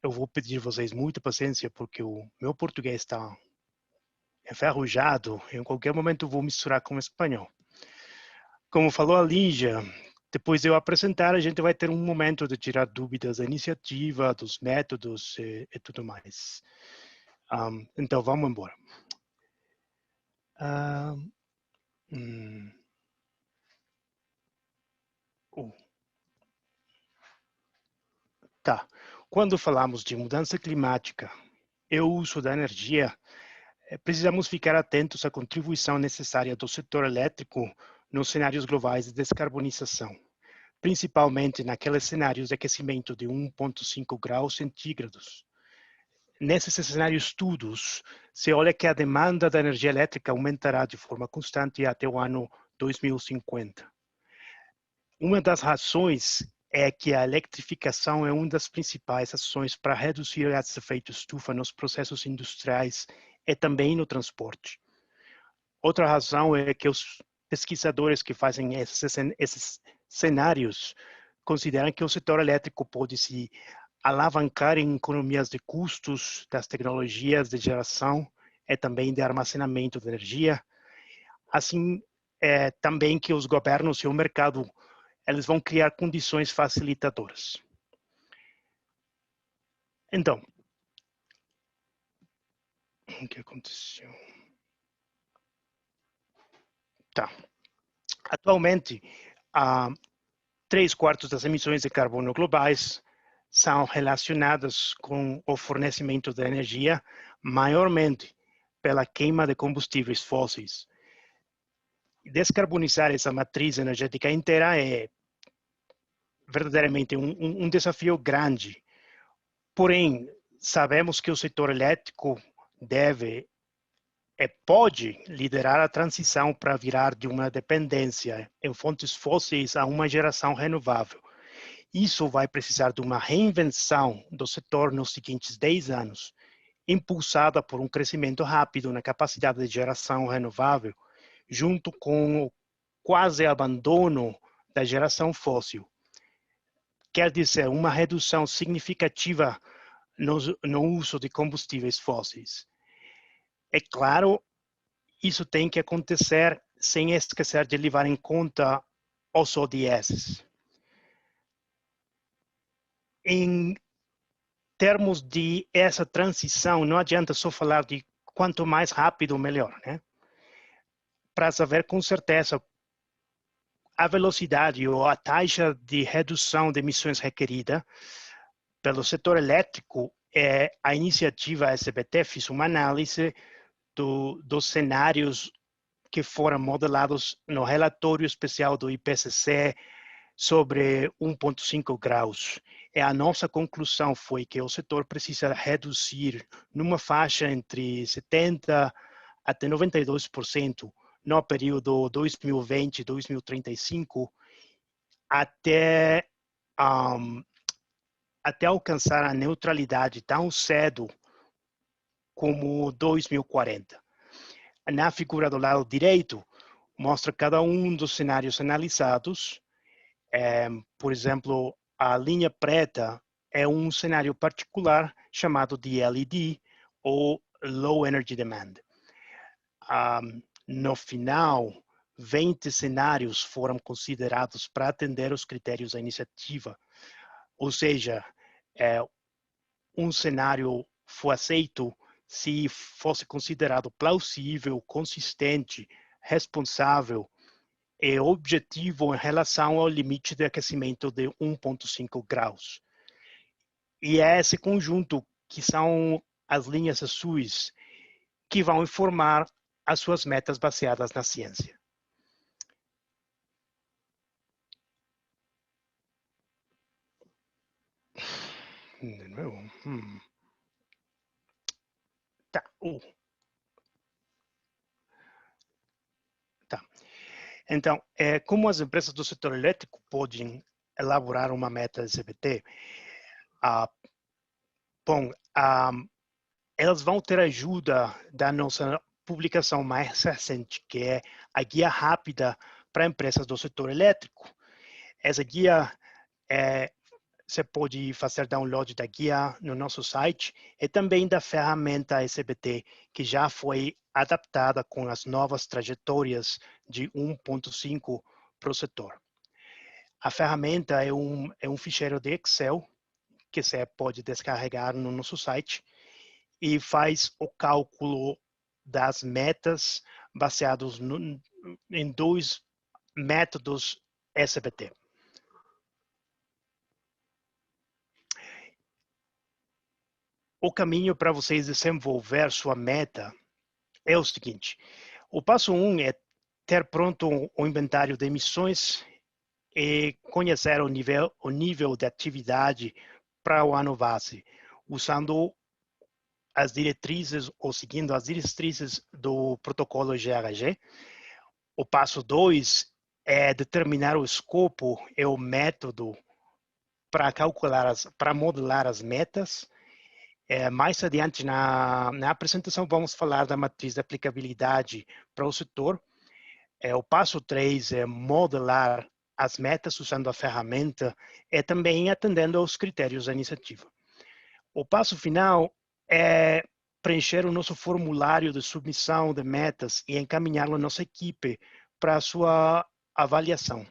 Eu vou pedir a vocês muita paciência porque o meu português está enferrujado e em qualquer momento vou misturar com o espanhol. Como falou a Lígia, depois de eu apresentar, a gente vai ter um momento de tirar dúvidas da iniciativa, dos métodos e tudo mais. Então, vamos embora. Tá. Quando falamos de mudança climática e o uso da energia, precisamos ficar atentos à contribuição necessária do setor elétrico nos cenários globais de descarbonização, principalmente naqueles cenários de aquecimento de 1,5 graus centígrados. Nesses cenários todos, se olha que a demanda da energia elétrica aumentará de forma constante até o ano 2050. Uma das razões é que a eletrificação é uma das principais ações para reduzir gases de efeito estufa nos processos industriais e também no transporte. Outra razão é que os pesquisadores que fazem esses cenários consideram que o setor elétrico pode se alavancar em economias de custos das tecnologias de geração e também de armazenamento de energia. Assim, também que os governos e o mercado eles vão criar condições facilitadoras. Então, o que aconteceu? Tá. Atualmente, 3/4 das emissões de carbono globais são relacionadas com o fornecimento de energia, maiormente pela queima de combustíveis fósseis. Descarbonizar essa matriz energética inteira é verdadeiramente um desafio grande. Porém, sabemos que o setor elétrico deve e pode liderar a transição para virar de uma dependência em fontes fósseis a uma geração renovável. Isso vai precisar de uma reinvenção do setor nos seguintes 10 anos, impulsada por um crescimento rápido na capacidade de geração renovável, junto com o quase abandono da geração fóssil. Quer dizer, uma redução significativa no uso de combustíveis fósseis. É claro, isso tem que acontecer sem esquecer de levar em conta os ODS. Em termos de essa transição, não adianta só falar de quanto mais rápido, melhor, né? Para saber com certeza a velocidade ou a taxa de redução de emissões requerida pelo setor elétrico, a iniciativa SBT fez uma análise dos cenários que foram modelados no relatório especial do IPCC sobre 1,5 graus. E a nossa conclusão foi que o setor precisa reduzir numa faixa entre 70% até 92% no período 2020-2035 até alcançar a neutralidade tão cedo como 2040. Na figura do lado direito, mostra cada um dos cenários analisados. Por exemplo, a linha preta é um cenário particular chamado de LED, ou Low Energy Demand. No final, 20 cenários foram considerados para atender os critérios da iniciativa. Ou seja, um cenário foi aceito se fosse considerado plausível, consistente, responsável e objetivo em relação ao limite de aquecimento de 1,5 graus. E é esse conjunto que são as linhas azuis que vão informar as suas metas baseadas na ciência. De novo. Tá. Tá. Então, como as empresas do setor elétrico podem elaborar uma meta de CBT? Bom, elas vão ter ajuda da nossa publicação mais recente, que é a Guia Rápida para Empresas do Setor Elétrico. Essa guia, você pode fazer download da guia no nosso site e também da ferramenta SBT, que já foi adaptada com as novas trajetórias de 1.5 para o setor. A ferramenta é um ficheiro de Excel que você pode descarregar no nosso site e faz o cálculo das metas baseados em 2 métodos SBT. O caminho para vocês desenvolver sua meta é o seguinte: o passo 1 é ter pronto o inventário de emissões e conhecer o nível de atividade para o ano base, usando as diretrizes ou seguindo as diretrizes do protocolo GHG. O passo 2 é determinar o escopo e o método para para modelar as metas. Mais adiante na apresentação vamos falar da matriz de aplicabilidade para o setor. O passo 3 é modelar as metas usando a ferramenta e também atendendo aos critérios da iniciativa. O passo final é preencher o nosso formulário de submissão de metas e encaminhá-lo à nossa equipe para a sua avaliação.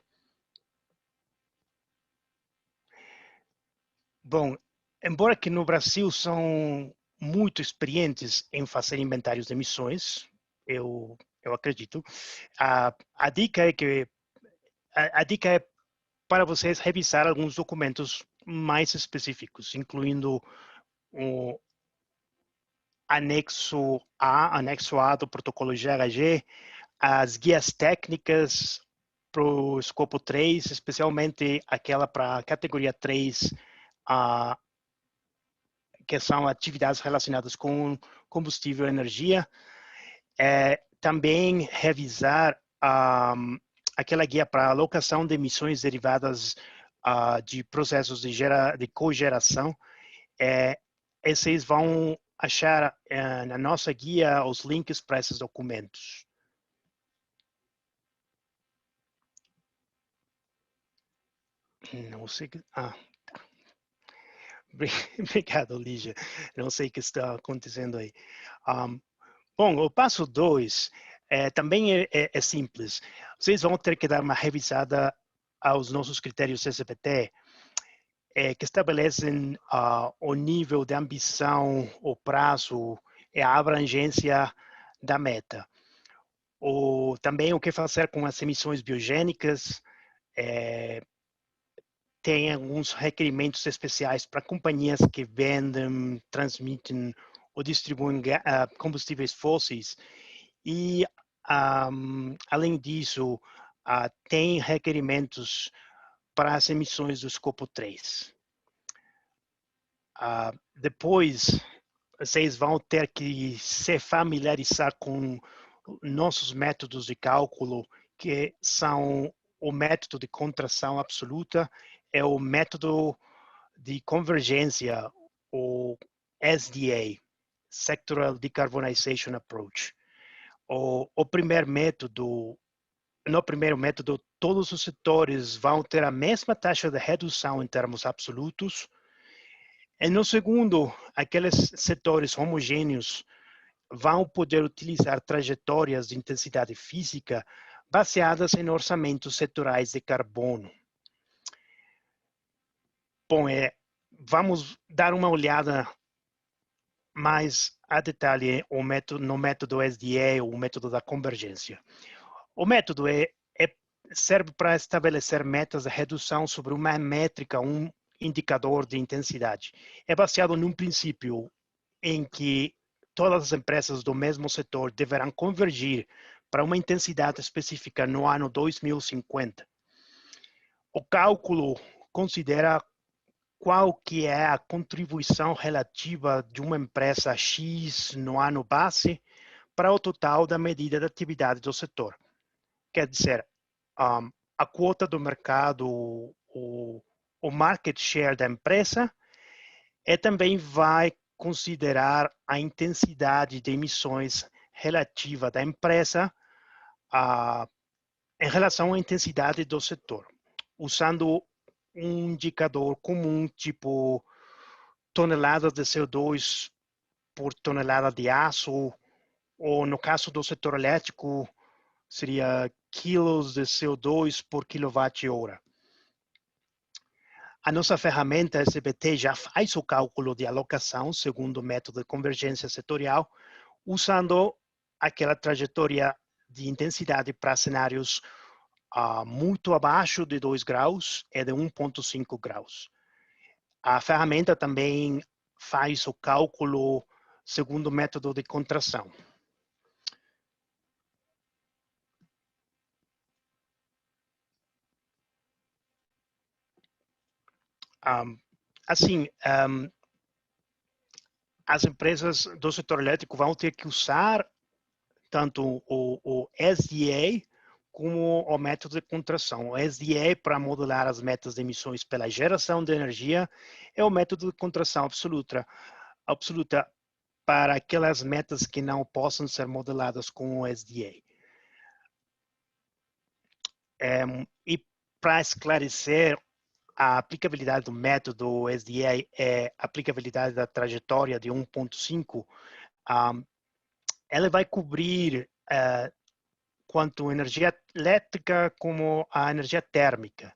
Bom, embora que no Brasil são muito experientes em fazer inventários de emissões, eu acredito, a dica é para vocês revisar alguns documentos mais específicos, incluindo o anexo A do protocolo GHG, as guias técnicas para o escopo 3, especialmente aquela para a categoria 3, que são atividades relacionadas com combustível e energia. Também revisar aquela guia para alocação de emissões derivadas de processos de cogeração. Vocês vão achar na nossa guia os links para esses documentos. Não sei que... tá. Obrigado, Lígia. Não sei o que está acontecendo aí. Bom, o passo 2 também é simples. Vocês vão ter que dar uma revisada aos nossos critérios SBT, que estabelecem o nível de ambição, o prazo e a abrangência da meta. Também o que fazer com as emissões biogênicas. Tem alguns requerimentos especiais para companhias que vendem, transmitem ou distribuem combustíveis fósseis. E, além disso, tem requerimentos para as emissões do escopo 3. Depois, vocês vão ter que se familiarizar com nossos métodos de cálculo, que são o método de contração absoluta, é o método de convergência, o SDA, Sectoral Decarbonization Approach. No primeiro método, todos os setores vão ter a mesma taxa de redução em termos absolutos. E no segundo, aqueles setores homogêneos vão poder utilizar trajetórias de intensidade física baseadas em orçamentos setoriais de carbono. Bom, vamos dar uma olhada mais a detalhe no método SDA, o método da convergência. O método serve para estabelecer metas de redução sobre uma métrica, um indicador de intensidade. É baseado num princípio em que todas as empresas do mesmo setor deverão convergir para uma intensidade específica no ano 2050. O cálculo considera qual que é a contribuição relativa de uma empresa X no ano base para o total da medida de atividade do setor. Quer dizer, a quota do mercado, o market share da empresa E também vai considerar a intensidade de emissões relativa da empresa em relação à intensidade do setor, usando um indicador comum, tipo toneladas de CO2 por tonelada de aço, ou no caso do setor elétrico, seria quilos de CO2 por quilowatt-hora. A nossa ferramenta SBT já faz o cálculo de alocação segundo o método de convergência setorial, usando aquela trajetória de intensidade para cenários muito abaixo de 2 graus e de 1,5 graus. A ferramenta também faz o cálculo segundo o método de contração. As empresas do setor elétrico vão ter que usar tanto o SDA como o método de contração. O SDA para modelar as metas de emissões pela geração de energia é o método de contração absoluta para aquelas metas que não possam ser modeladas com o SDA. E para esclarecer a aplicabilidade do método SDA é a aplicabilidade da trajetória de 1.5, ela vai cobrir quanto energia elétrica como a energia térmica.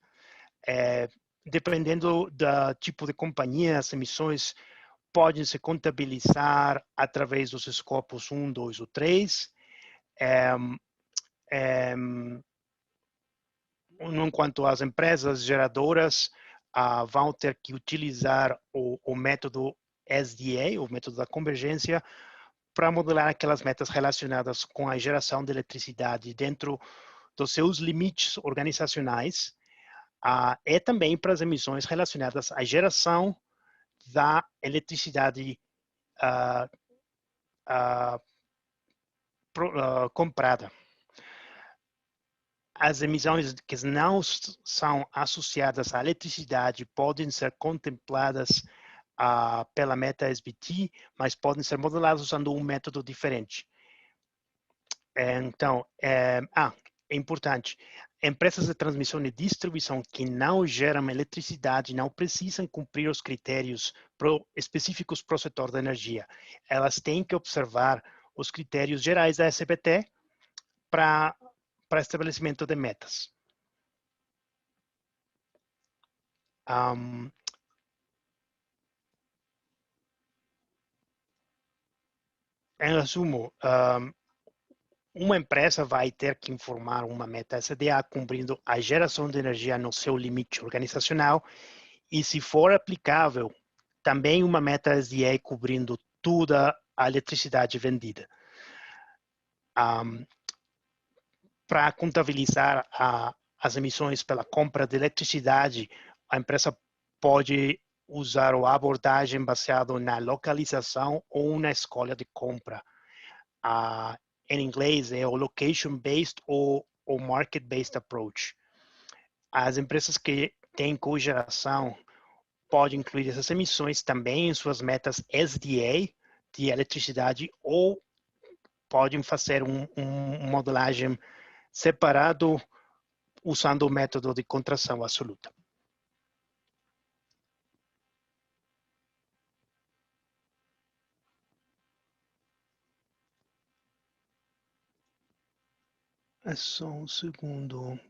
Dependendo do tipo de companhia, as emissões podem se contabilizar através dos escopos 1, 2 ou 3. Enquanto as empresas geradoras vão ter que utilizar o método SDA, o método da convergência, para modelar aquelas metas relacionadas com a geração de eletricidade dentro dos seus limites organizacionais, e também para as emissões relacionadas à geração da eletricidade comprada. As emissões que não são associadas à eletricidade podem ser contempladas pela meta SBT, mas podem ser modeladas usando um método diferente. Então, é importante, empresas de transmissão e distribuição que não geram eletricidade não precisam cumprir os critérios específicos para o setor da energia. Elas têm que observar os critérios gerais da SBT para estabelecimento de metas. Em resumo, uma empresa vai ter que informar uma meta SDA cumprindo a geração de energia no seu limite organizacional e, se for aplicável, também uma meta SDA cobrindo toda a eletricidade vendida. Para contabilizar as emissões pela compra de eletricidade, a empresa pode usar a abordagem baseada na localização ou na escolha de compra. Em inglês é o location-based ou o market-based approach. As empresas que têm cogeração podem incluir essas emissões também em suas metas SDA de eletricidade ou podem fazer uma modelagem separado usando o método de contração absoluta. É só um segundo.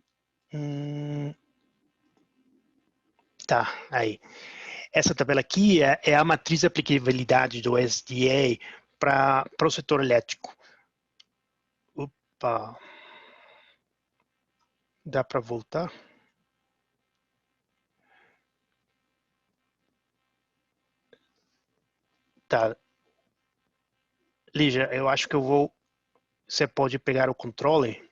Tá, aí. Essa tabela aqui é a matriz de aplicabilidade do SDA para o setor elétrico. Opa. Dá para voltar? Tá. Lígia, eu acho que eu vou... Você pode pegar o controle?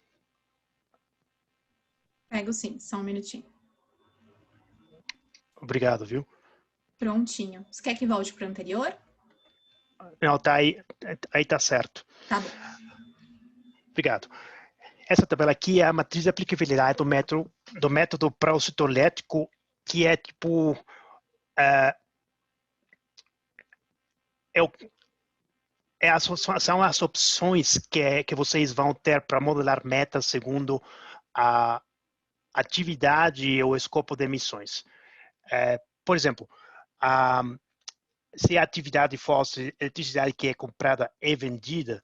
Pego sim, só um minutinho. Obrigado, viu? Prontinho. Você quer que volte para o anterior? Não, tá aí. Aí tá certo. Tá bom. Obrigado. Essa tabela aqui é a matriz de aplicabilidade do método para o setor elétrico, que é tipo são as opções que vocês vão ter para modelar metas segundo a atividade ou escopo de emissões. Por exemplo, se a atividade fosse eletricidade que é comprada e vendida,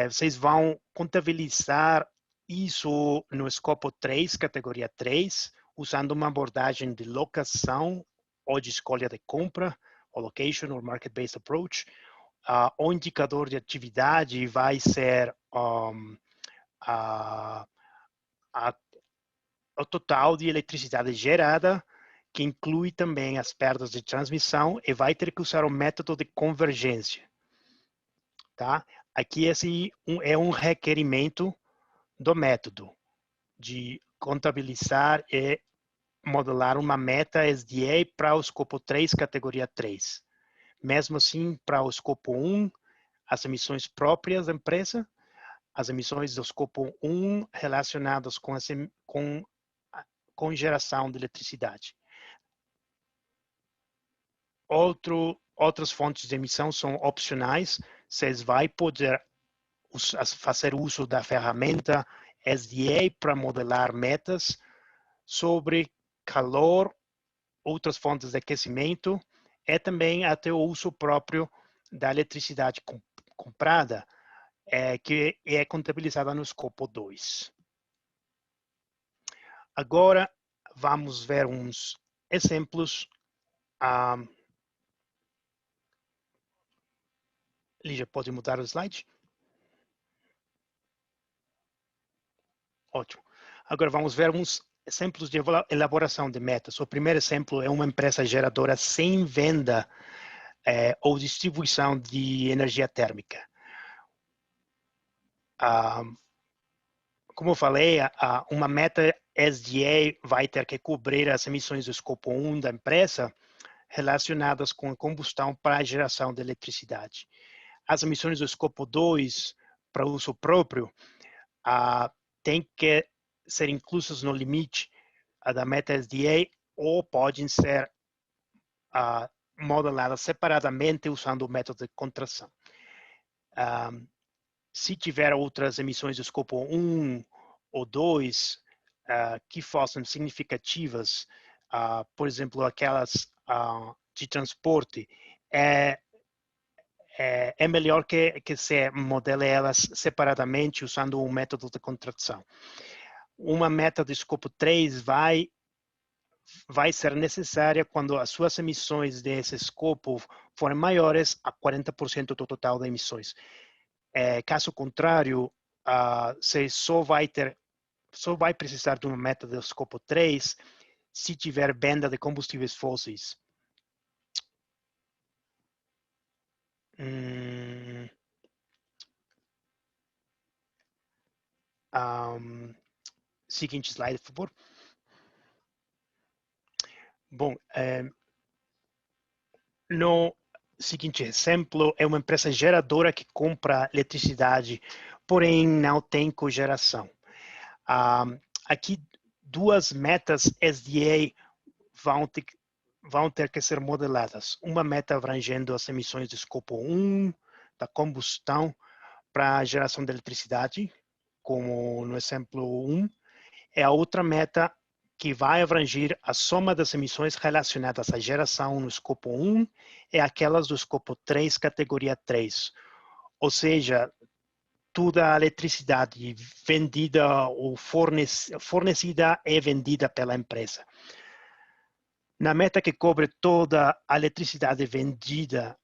vocês vão contabilizar isso no escopo 3, categoria 3, usando uma abordagem de locação ou de escolha de compra, ou location or market-based approach. O indicador de atividade vai ser o total de eletricidade gerada, que inclui também as perdas de transmissão, e vai ter que usar o método de convergência. Tá? Aqui esse é um requerimento do método de contabilizar e modelar uma meta SDA para o escopo 3, categoria 3. Mesmo assim, para o escopo 1, as emissões próprias da empresa, as emissões do escopo 1 relacionadas com geração de eletricidade. Outras fontes de emissão são opcionais. Vocês vão poder fazer uso da ferramenta SDA para modelar metas sobre calor, outras fontes de aquecimento e também até o uso próprio da eletricidade comprada, que é contabilizada no escopo 2. Agora, vamos ver uns exemplos. Lígia, pode mudar o slide? Ótimo. Agora vamos ver uns exemplos de elaboração de metas. O primeiro exemplo é uma empresa geradora sem venda ou distribuição de energia térmica. Como eu falei, uma meta SDA vai ter que cobrir as emissões do escopo 1 da empresa relacionadas com a combustão para a geração de eletricidade. As emissões do escopo 2 para uso próprio têm que ser inclusas no limite da meta SDA ou podem ser modeladas separadamente usando o método de contração. Se tiver outras emissões do escopo 1 ou 2 que fossem significativas, por exemplo, aquelas de transporte, é melhor que se modele elas separadamente usando o método de contração. Uma meta de escopo 3 vai ser necessária quando as suas emissões desse escopo forem maiores a 40% do total de emissões. Caso contrário, você só vai precisar de uma meta de escopo 3 se tiver venda de combustíveis fósseis. Seguinte slide, por favor. Bom, no seguinte exemplo, é uma empresa geradora que compra eletricidade, porém não tem cogeração. Aqui, duas metas SDA vão ter que ser modeladas. Uma meta abrangendo as emissões de escopo 1, da combustão para a geração de eletricidade, como no exemplo 1, e a outra meta que vai abranger a soma das emissões relacionadas à geração no escopo 1 e aquelas do escopo 3, categoria 3. Ou seja, toda a eletricidade vendida ou fornecida e vendida pela empresa. Na meta que cobre toda a eletricidade vendida,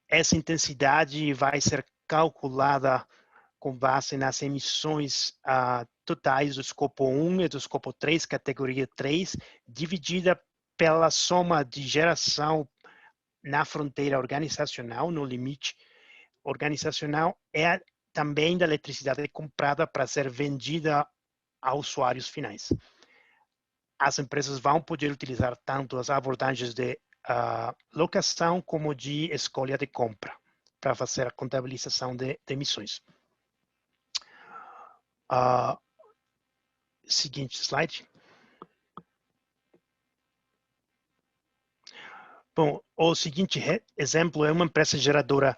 essa intensidade vai ser calculada com base nas emissões totais do escopo 1 e do escopo 3, categoria 3, dividida pela soma de geração na fronteira organizacional, no limite organizacional, e também da eletricidade comprada para ser vendida a usuários finais. As empresas vão poder utilizar tanto as abordagens de locação como de escolha de compra para fazer a contabilização de emissões. Seguinte slide. Bom, o seguinte exemplo é uma empresa geradora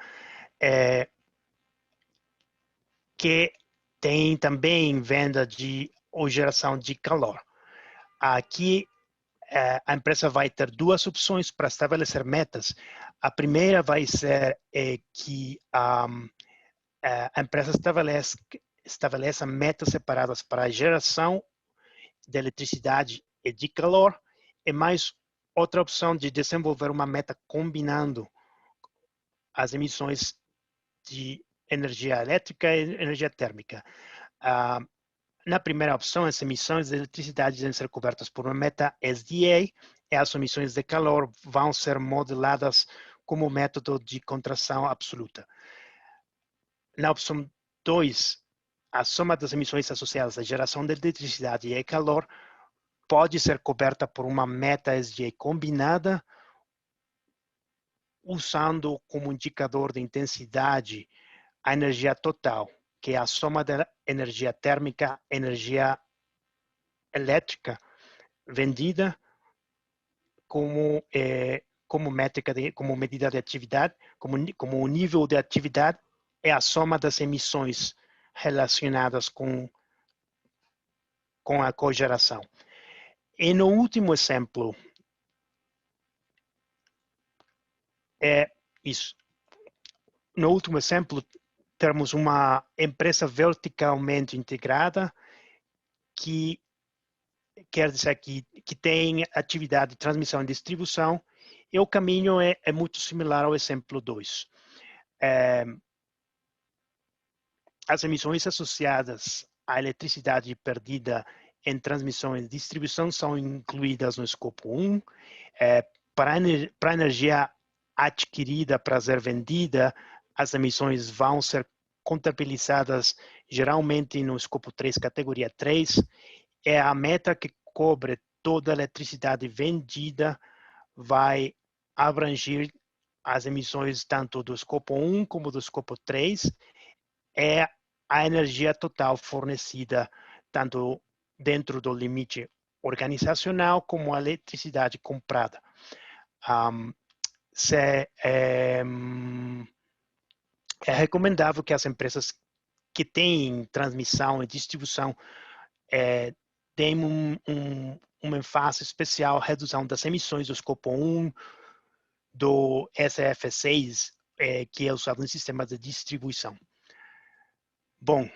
que tem também venda ou geração de calor. Aqui, a empresa vai ter duas opções para estabelecer metas. A primeira vai ser que a empresa estabeleça metas separadas para a geração de eletricidade e de calor, e mais outra opção de desenvolver uma meta combinando as emissões de energia elétrica e energia térmica. Na primeira opção, as emissões de eletricidade devem ser cobertas por uma meta SDA e as emissões de calor vão ser modeladas como método de contração absoluta. Na opção 2, a soma das emissões associadas à geração de eletricidade e calor pode ser coberta por uma meta SDA combinada, usando como indicador de intensidade a energia total, que é a soma da energia térmica e energia elétrica vendida como métrica, como medida de atividade, como o nível de atividade é a soma das emissões relacionadas com a cogeração. E no último exemplo, isso. No último exemplo, temos uma empresa verticalmente integrada que quer dizer que tem atividade de transmissão e distribuição, e o caminho é muito similar ao exemplo 2. As emissões associadas à eletricidade perdida em transmissão e distribuição são incluídas no escopo 1. Para a energia adquirida para ser vendida, as emissões vão ser contabilizadas geralmente no escopo 3, categoria 3. É a meta que cobre toda a eletricidade vendida, vai abranger as emissões tanto do escopo 1 como do escopo 3. É a energia total fornecida tanto dentro do limite organizacional como a eletricidade comprada. É recomendável que as empresas que têm transmissão e distribuição deem uma ênfase especial à redução das emissões do escopo 1, do SF6, que é usado em sistemas de distribuição. Bom,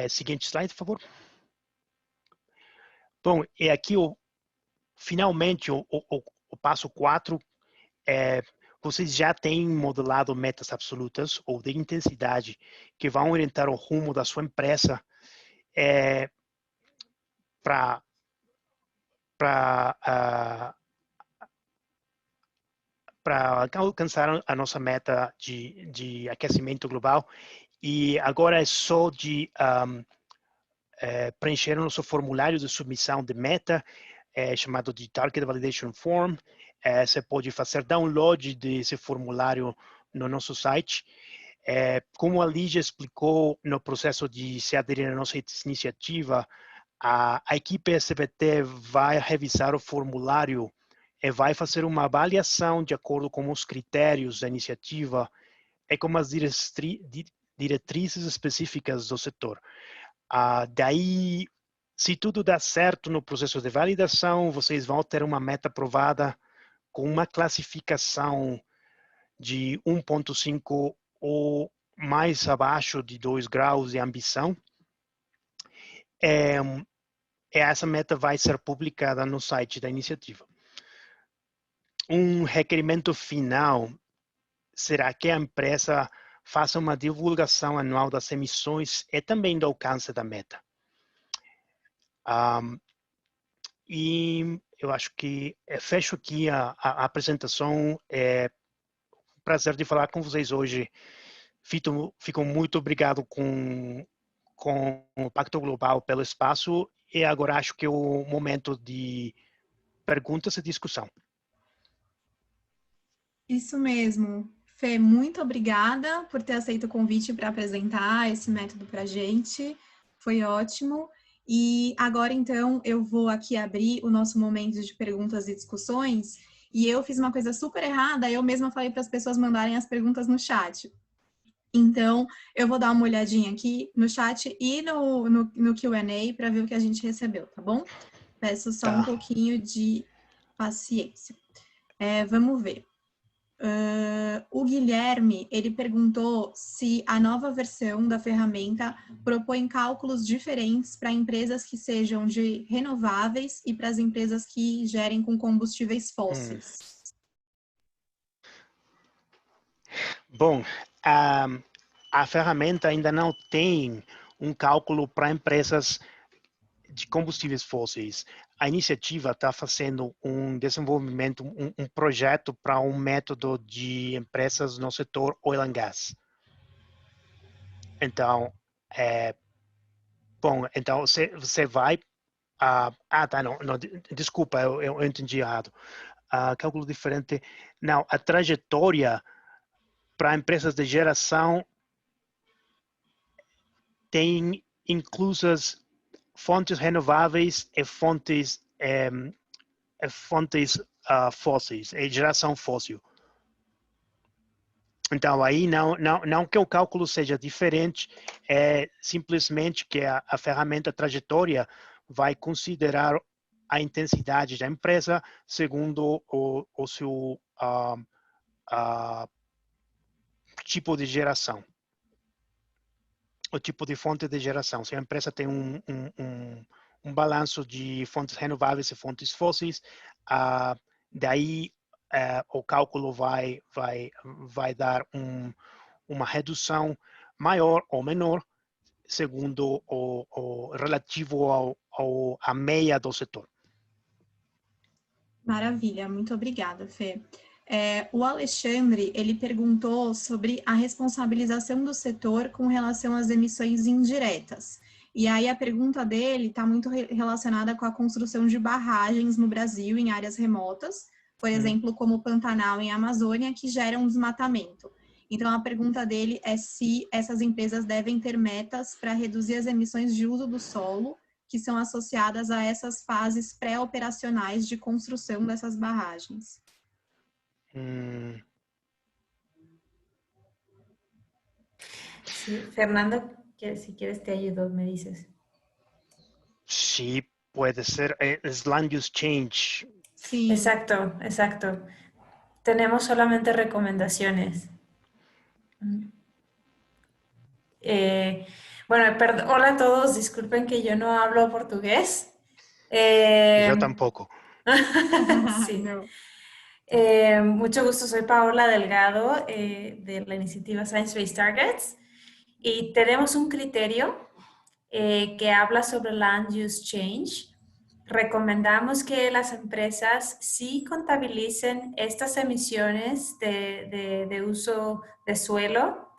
seguinte slide, por favor. Bom, e aqui, finalmente, o passo 4 vocês já têm modelado metas absolutas ou de intensidade que vão orientar o rumo da sua empresa para alcançar a nossa meta de aquecimento global. E agora é só de preencher o nosso formulário de submissão de meta, chamado de Target Validation Form. Você pode fazer download desse formulário no nosso site. Como a Lígia explicou no processo de se aderir à nossa iniciativa, a equipe SBT vai revisar o formulário e vai fazer uma avaliação de acordo com os critérios da iniciativa e com as diretrizes específicas do setor. Daí, se tudo dá certo no processo de validação, vocês vão ter uma meta aprovada com uma classificação de 1,5 ou mais abaixo de 2 graus de ambição. Essa meta vai ser publicada no site da iniciativa. Um requerimento final será que a empresa faça uma divulgação anual das emissões e também do alcance da meta. E eu acho que fecho aqui a apresentação. É um prazer de falar com vocês hoje. Fico muito obrigado com o Pacto Global pelo espaço, e agora acho que é o momento de perguntas e discussão. Isso mesmo. Fê, muito obrigada por ter aceito o convite para apresentar esse método para a gente. Foi ótimo. E agora, então, eu vou aqui abrir o nosso momento de perguntas e discussões. e eu fiz uma coisa super errada, eu mesma falei para as pessoas mandarem as perguntas no chat. Então, eu vou dar uma olhadinha aqui no chat e no Q&A para ver o que a gente recebeu, tá bom? Peço só um pouquinho de paciência. Vamos ver. O Guilherme, ele perguntou se a nova versão da ferramenta propõe cálculos diferentes para empresas que sejam de renováveis e para as empresas que gerem com combustíveis fósseis. Bom, a ferramenta ainda não tem um cálculo para empresas de combustíveis fósseis. A iniciativa está fazendo um desenvolvimento, um projeto para um método de empresas no setor oil and gas. Então, então você vai... não, desculpa, eu entendi errado. Cálculo diferente. Não, a trajetória para empresas de geração tem inclusas fontes renováveis e fontes fósseis, geração fóssil. Então, aí não que o cálculo seja diferente, é simplesmente que a ferramenta trajetória vai considerar a intensidade da empresa segundo o seu tipo de geração. O tipo de fonte de geração. Se a empresa tem um balanço de fontes renováveis e fontes fósseis, daí o cálculo vai dar uma redução maior ou menor, segundo o relativo à meia do setor. Maravilha, muito obrigada, Fê. O Alexandre, ele perguntou sobre a responsabilização do setor com relação às emissões indiretas. E aí a pergunta dele está muito relacionada com a construção de barragens no Brasil, em áreas remotas, por exemplo, como o Pantanal em Amazônia, que geram desmatamento. Então, a pergunta dele é se essas empresas devem ter metas para reduzir as emissões de uso do solo, que são associadas a essas fases pré-operacionais de construção dessas barragens. Sí, Fernando, si quieres te ayudo, me dices. Sí, puede ser. Es land use change. Sí. Exacto, exacto. Tenemos solamente recomendaciones. Bueno, hola a todos, disculpen que yo no hablo portugués. Yo tampoco. Sí. No. Mucho gusto, soy Paola Delgado de la iniciativa Science Based Targets y tenemos un criterio que habla sobre land use change. Recomendamos que las empresas sí contabilicen estas emisiones de uso de suelo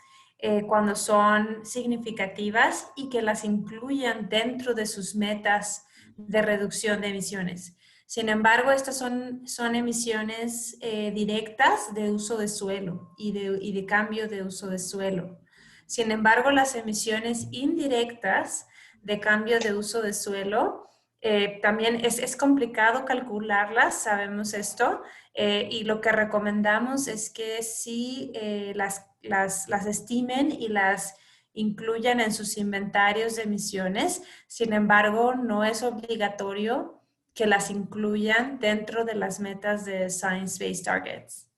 cuando son significativas y que las incluyan dentro de sus metas de reducción de emisiones. Sin embargo, estas son emisiones directas de uso de suelo y de cambio de uso de suelo. Sin embargo, las emisiones indirectas de cambio de uso de suelo también es complicado calcularlas, sabemos esto, y lo que recomendamos es que sí las estimen y las incluyan en sus inventarios de emisiones. Sin embargo, no es obligatorio que las incluyan dentro de las metas de Science-Based Targets.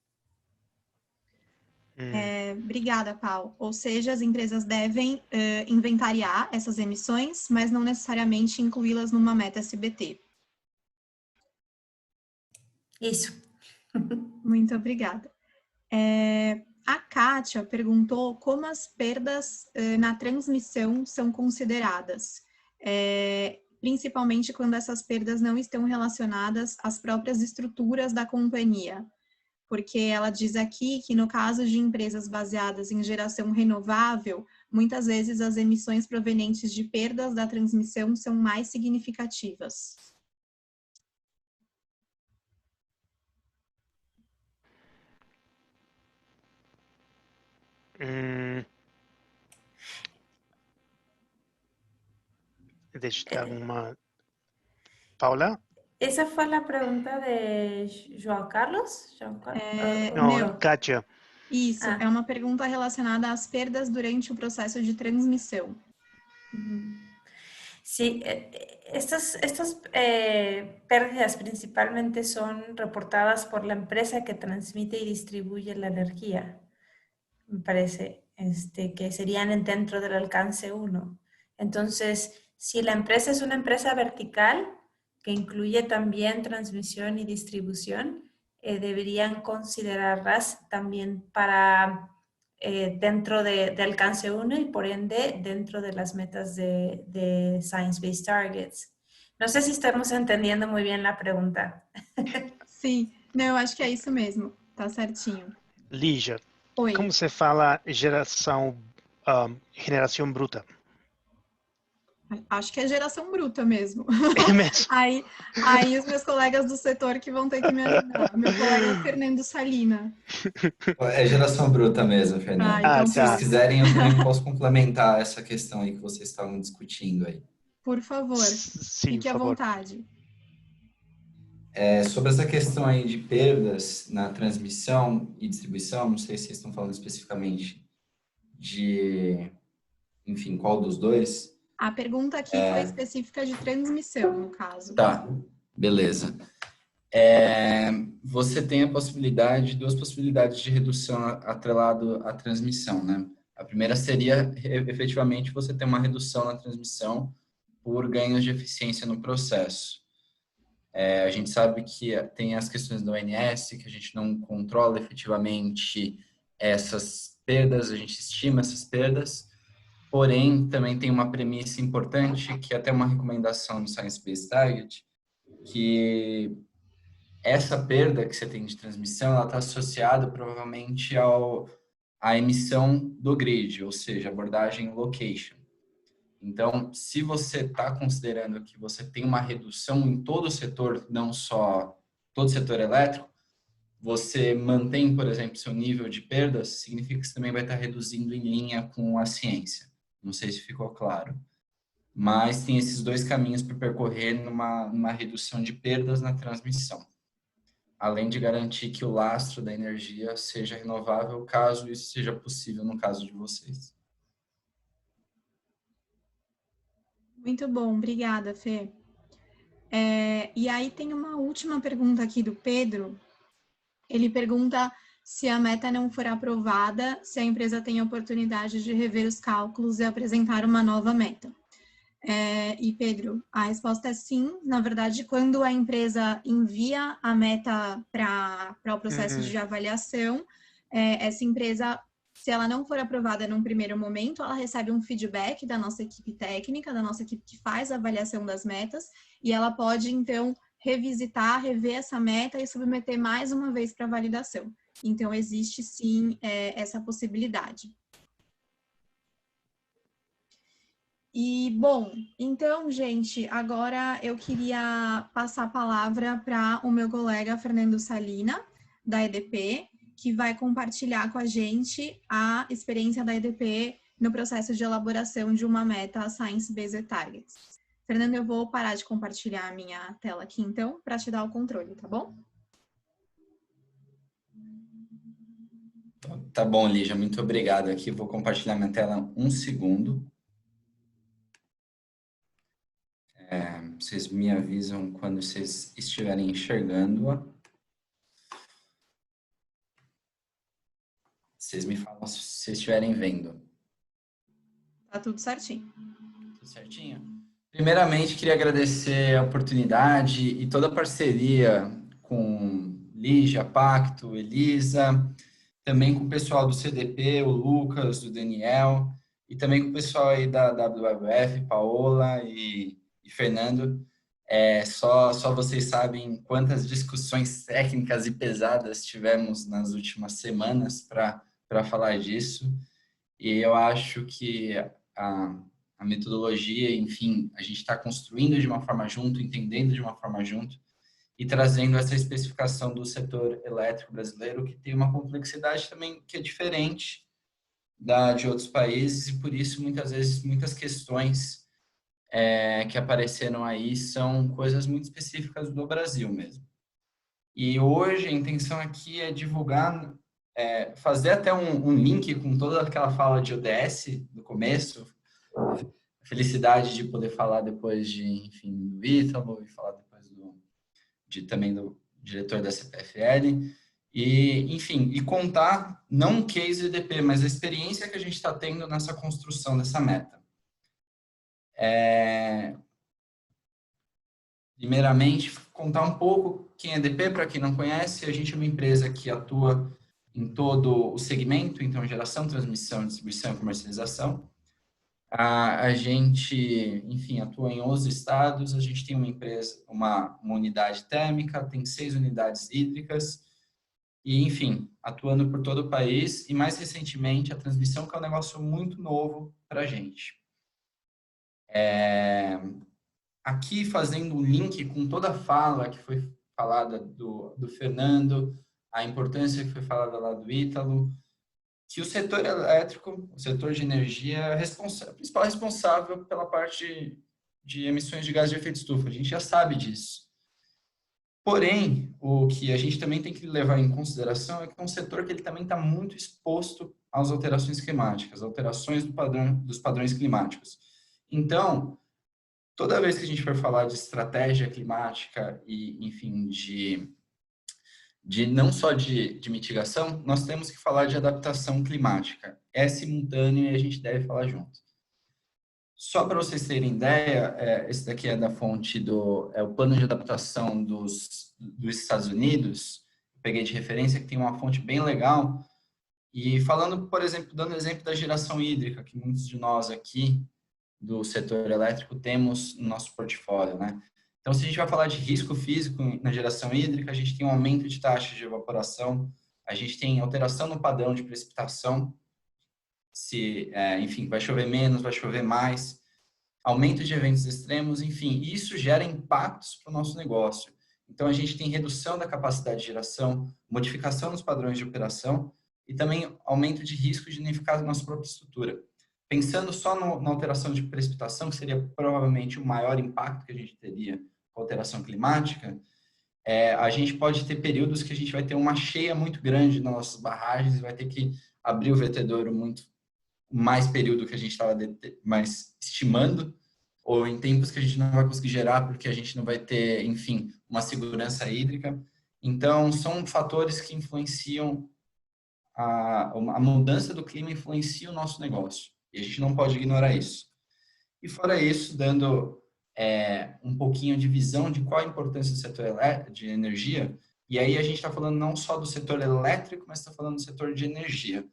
Obrigada, Paulo. Ou seja, as empresas devem inventariar essas emissões, mas não necessariamente incluí-las numa meta SBT. Isso. Muito obrigada. A Kátia perguntou como as perdas na transmissão são consideradas, principalmente quando essas perdas não estão relacionadas às próprias estruturas da companhia. Porque ela diz aqui que no caso de empresas baseadas em geração renovável, muitas vezes as emissões provenientes de perdas da transmissão são mais significativas. Deixa eu dar uma... Paula? Esa fue la pregunta de João Carlos? Não, Kátia. Isso, é uma pergunta relacionada às perdas durante o processo de transmissão. Sí, estas pérdidas principalmente son reportadas por la empresa que transmite y distribuye la energía, me parece, que serían dentro del alcance 1. Entonces, si la empresa es una empresa vertical, que incluye también transmisión y distribución, deberían considerarlas también para dentro de alcance 1 y por ende dentro de las metas de Science-Based Targets. No sé si estamos entendiendo muy bien la pregunta. Sim, não, eu acho que é isso mesmo, tá certinho. Lígia, Oi. como você fala geração bruta? Acho que é geração bruta mesmo. É mesmo? Aí os meus colegas do setor que vão ter que me ajudar. Meu colega Fernando Salina. É geração bruta mesmo, Fernando. Então, Se vocês quiserem, eu também posso complementar essa questão aí que vocês estavam discutindo aí. Por favor, Sim, fique à vontade. Sobre essa questão aí de perdas na transmissão e distribuição, não sei se vocês estão falando especificamente de, enfim, qual dos dois. A pergunta aqui foi específica de transmissão, no caso. Tá, beleza. Você tem duas possibilidades de redução atrelado à transmissão, né? A primeira seria, efetivamente, você ter uma redução na transmissão por ganhos de eficiência no processo. A gente sabe que tem as questões do ONS, que a gente não controla efetivamente essas perdas, a gente estima essas perdas, porém, também tem uma premissa importante, que é até uma recomendação do Science-Based Target, que essa perda que você tem de transmissão, ela está associada provavelmente à emissão do grid, ou seja, abordagem location. Então, se você está considerando que você tem uma redução em todo o setor, não só todo o setor elétrico, você mantém, por exemplo, seu nível de perdas, significa que você também vai estar reduzindo em linha com a ciência. Não sei se ficou claro. Mas tem esses dois caminhos para percorrer numa redução de perdas na transmissão. Além de garantir que o lastro da energia seja renovável, caso isso seja possível no caso de vocês. Muito bom, obrigada, Fê. E aí tem uma última pergunta aqui do Pedro. Ele pergunta se a meta não for aprovada, se a empresa tem a oportunidade de rever os cálculos e apresentar uma nova meta. E Pedro, a resposta é sim. Na verdade, quando a empresa envia a meta para o processo de avaliação, essa empresa, se ela não for aprovada num primeiro momento, ela recebe um feedback da nossa equipe técnica, da nossa equipe que faz a avaliação das metas, e ela pode, então, revisitar, rever essa meta e submeter mais uma vez para validação. Então, existe sim essa possibilidade. E, bom, então, gente, agora eu queria passar a palavra para o meu colega Fernando Salina, da EDP, que vai compartilhar com a gente a experiência da EDP no processo de elaboração de uma meta Science-Based Targets. Fernando, eu vou parar de compartilhar a minha tela aqui, então, para te dar o controle, tá bom? Tá bom, Lígia, muito obrigado. Aqui vou compartilhar minha tela um segundo. Vocês me avisam quando vocês estiverem enxergando-a. Vocês me falam se vocês estiverem vendo. Tá tudo certinho. Tudo certinho? Primeiramente, queria agradecer a oportunidade e toda a parceria com Lígia, Pacto, Elisa, também com o pessoal do CDP, o Lucas, o Daniel, e também com o pessoal aí da WWF, Paola e Fernando. Só vocês sabem quantas discussões técnicas e pesadas tivemos nas últimas semanas para falar disso. E eu acho que a metodologia, enfim, a gente está construindo de uma forma junto, entendendo de uma forma junto e trazendo essa especificação do setor elétrico brasileiro, que tem uma complexidade também que é diferente de outros países, e por isso, muitas vezes, muitas questões que apareceram aí são coisas muito específicas do Brasil mesmo. E hoje a intenção aqui é divulgar, fazer até um link com toda aquela fala de ODS do começo, felicidade de poder falar depois enfim, do Ítalo e falar depois também do diretor da CPFL. E, enfim, e contar, não um case EDP, mas a experiência que a gente está tendo nessa construção dessa meta. Primeiramente, contar um pouco quem é EDP, para quem não conhece. A gente é uma empresa que atua em todo o segmento, então geração, transmissão, distribuição e comercialização. A gente, enfim, atua em 11 estados, a gente tem uma unidade térmica, tem 6 unidades hídricas, e, enfim, atuando por todo o país, e mais recentemente a transmissão, que é um negócio muito novo para a gente. Aqui fazendo um link com toda a fala que foi falada do Fernando, a importância que foi falada lá do Ítalo, que o setor elétrico, o setor de energia, é o principal responsável pela parte de emissões de gases de efeito estufa. A gente já sabe disso. Porém, o que a gente também tem que levar em consideração é que é um setor que ele também está muito exposto às alterações climáticas, alterações dos padrões climáticos. Então, toda vez que a gente for falar de estratégia climática e, enfim, não só de mitigação, nós temos que falar de adaptação climática. É simultâneo e a gente deve falar junto. Só para vocês terem ideia, esse daqui é da fonte o plano de adaptação dos Estados Unidos. Eu peguei de referência, que tem uma fonte bem legal. E falando, por exemplo, dando exemplo da geração hídrica, que muitos de nós aqui do setor elétrico temos no nosso portfólio, né? Então, se a gente vai falar de risco físico na geração hídrica, a gente tem um aumento de taxa de evaporação, a gente tem alteração no padrão de precipitação, enfim, vai chover menos, vai chover mais, aumento de eventos extremos, enfim, isso gera impactos para o nosso negócio. Então, a gente tem redução da capacidade de geração, modificação nos padrões de operação e também aumento de risco de danificar a nossa própria estrutura. Pensando só na alteração de precipitação, que seria provavelmente o maior impacto que a gente teria com a alteração climática, a gente pode ter períodos que a gente vai ter uma cheia muito grande nas nossas barragens e vai ter que abrir o vertedouro mais período que a gente estava mais estimando, ou em tempos que a gente não vai conseguir gerar porque a gente não vai ter, enfim, uma segurança hídrica. Então, são fatores que influenciam, a mudança do clima influencia o nosso negócio. E a gente não pode ignorar isso. E fora isso, dando um pouquinho de visão de qual a importância do setor de energia, e aí a gente está falando não só do setor elétrico, mas está falando do setor de energia.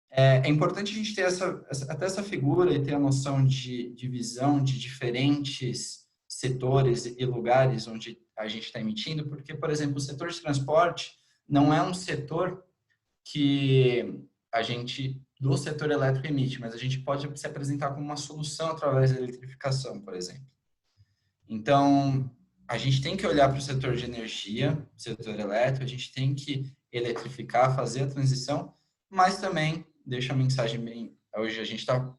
É importante a gente ter até essa figura e ter a noção de visão de diferentes setores e lugares onde a gente está emitindo, porque, por exemplo, o setor de transporte não é um setor que a gente, do setor elétrico, emite, mas a gente pode se apresentar como uma solução através da eletrificação, por exemplo. Então, a gente tem que olhar para o setor de energia, setor elétrico, a gente tem que eletrificar, fazer a transição, mas também, deixa a mensagem bem, hoje a gente está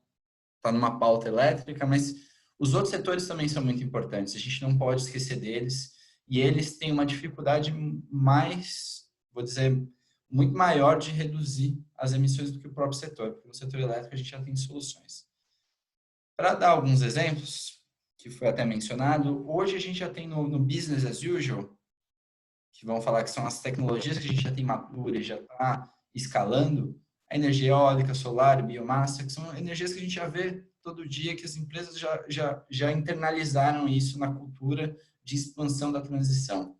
numa pauta elétrica, mas os outros setores também são muito importantes, a gente não pode esquecer deles, e eles têm uma dificuldade mais, vou dizer, muito maior de reduzir as emissões do que o próprio setor, porque no setor elétrico a gente já tem soluções. Para dar alguns exemplos, que foi até mencionado, hoje a gente já tem no business as usual, que vão falar que são as tecnologias que a gente já tem madura e já está escalando, a energia eólica, solar, biomassa, que são energias que a gente já vê todo dia, que as empresas já internalizaram isso na cultura de expansão da transição.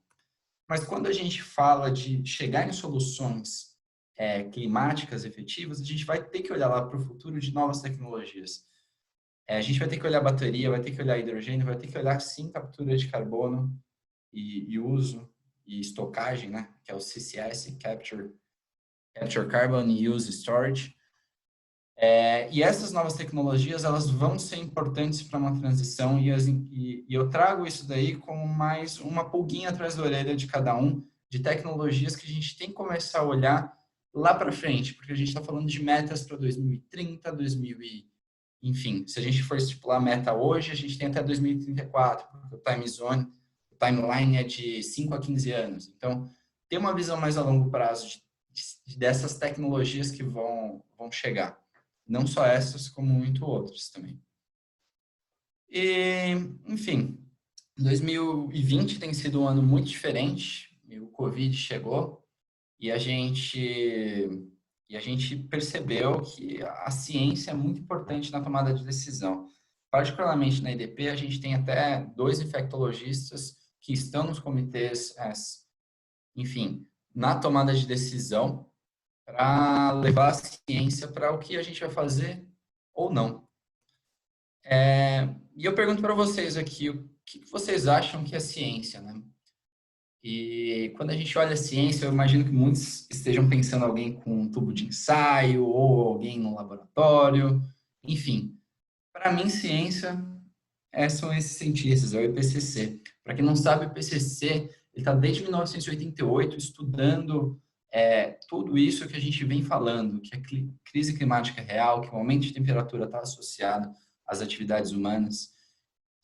Mas quando a gente fala de chegar em soluções climáticas efetivas, a gente vai ter que olhar lá para o futuro de novas tecnologias. A gente vai ter que olhar bateria, vai ter que olhar hidrogênio, vai ter que olhar, sim, captura de carbono e uso e estocagem, né? Que é o CCS, Capture Carbon Use Storage. E essas novas tecnologias, elas vão ser importantes para uma transição e eu trago isso daí como mais uma pulguinha atrás da orelha de cada um, de tecnologias que a gente tem que começar a olhar lá para frente, porque a gente está falando de metas para 2030, enfim, se a gente for estipular a meta hoje, a gente tem até 2034, porque o o timeline é de 5 a 15 anos. Então, ter uma visão mais a longo prazo dessas tecnologias que vão chegar. Não só essas, como muito outras também. E, enfim, 2020 tem sido um ano muito diferente. O Covid chegou e a gente percebeu que a ciência é muito importante na tomada de decisão. Particularmente na EDP, a gente tem até 2 infectologistas que estão nos comitês, enfim, na tomada de decisão para levar a ciência para o que a gente vai fazer ou não. E eu pergunto para vocês aqui, o que vocês acham que é ciência, né? E quando a gente olha a ciência, eu imagino que muitos estejam pensando em alguém com um tubo de ensaio ou alguém no laboratório. Enfim, para mim, ciência são esses cientistas, é o IPCC. Para quem não sabe, o IPCC ele está desde 1988 estudando tudo isso que a gente vem falando, que a crise climática é real, que o aumento de temperatura está associado às atividades humanas.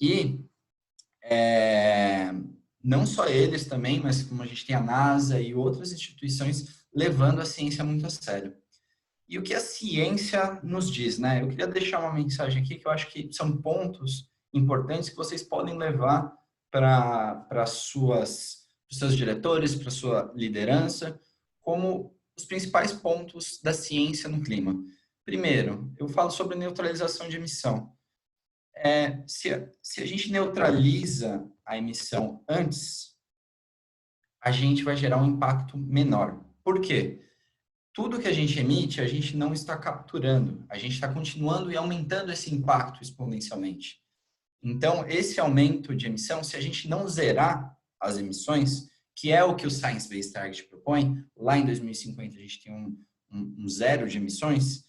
E não só eles também, mas como a gente tem a NASA e outras instituições levando a ciência muito a sério. E o que a ciência nos diz, né? Eu queria deixar uma mensagem aqui que eu acho que são pontos importantes que vocês podem levar para os seus diretores, para a sua liderança, como os principais pontos da ciência no clima. Primeiro, eu falo sobre neutralização de emissão. Se a gente neutraliza a emissão antes, a gente vai gerar um impacto menor. Por quê? Tudo que a gente emite, a gente não está capturando. A gente está continuando e aumentando esse impacto exponencialmente. Então, esse aumento de emissão, se a gente não zerar as emissões, que é o que o Science Based Target propõe, lá em 2050 a gente tem um zero de emissões,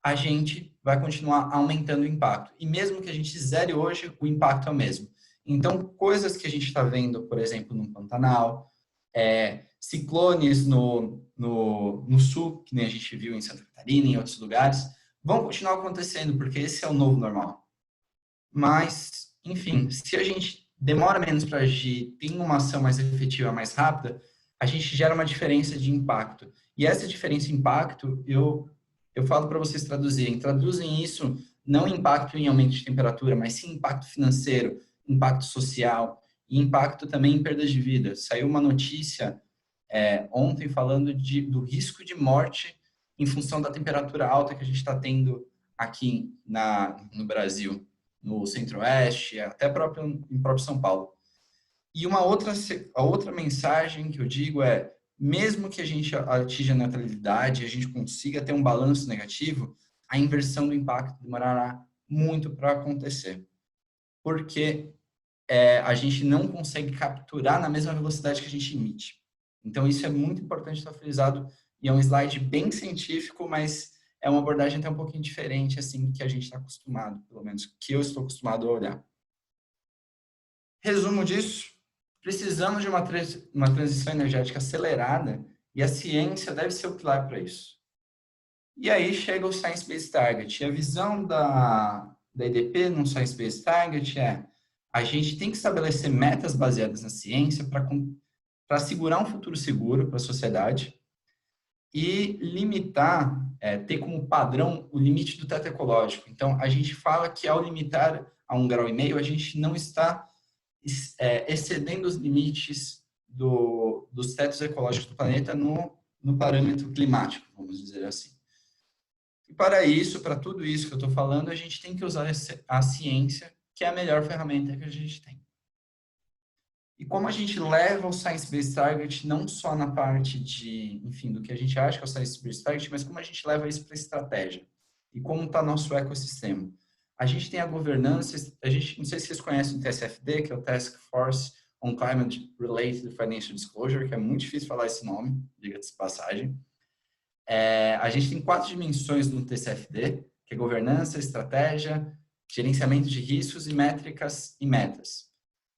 a gente vai continuar aumentando o impacto. E mesmo que a gente zere hoje, o impacto é o mesmo. Então, coisas que a gente está vendo, por exemplo, no Pantanal, ciclones no sul, que nem a gente viu em Santa Catarina e em outros lugares, vão continuar acontecendo, porque esse é o novo normal. Mas, enfim, se a gente demora menos para agir, tem uma ação mais efetiva, mais rápida, a gente gera uma diferença de impacto. E essa diferença de impacto, eu falo para vocês traduzem isso não em impacto em aumento de temperatura, mas sim impacto financeiro, impacto social e impacto também em perdas de vida. Saiu uma notícia ontem falando do risco de morte em função da temperatura alta que a gente está tendo aqui no Brasil, no Centro-Oeste, até em próprio São Paulo. E a outra mensagem que eu digo mesmo que a gente atinja a neutralidade, a gente consiga ter um balanço negativo, a inversão do impacto demorará muito para acontecer. Porque a gente não consegue capturar na mesma velocidade que a gente emite. Então, isso é muito importante estar frisado, e é um slide bem científico, mas é uma abordagem até um pouquinho diferente, assim, que a gente está acostumado, pelo menos que eu estou acostumado a olhar. Resumo disso, precisamos de uma transição energética acelerada e a ciência deve ser o pilar para isso. E aí chega o Science Based Target. E a visão da EDP no Science Based Target a gente tem que estabelecer metas baseadas na ciência para assegurar um futuro seguro para a sociedade e limitar, ter como padrão o limite do teto ecológico. Então, a gente fala que ao limitar a 1,5 graus, a gente não está excedendo os limites dos tetos ecológicos do planeta no parâmetro climático, vamos dizer assim. E para isso, para tudo isso que eu estou falando, a gente tem que usar a ciência, que é a melhor ferramenta que a gente tem. E como a gente leva o Science Based Target não só na parte do que a gente acha que é o Science Based Target, mas como a gente leva isso para a estratégia e como está nosso ecossistema. A gente tem a governança, não sei se vocês conhecem o TCFD, que é o Task Force on Climate Related Financial Disclosure, que é muito difícil falar esse nome, diga-se de passagem. A gente tem 4 dimensões no TCFD, que é governança, estratégia, gerenciamento de riscos e métricas e metas.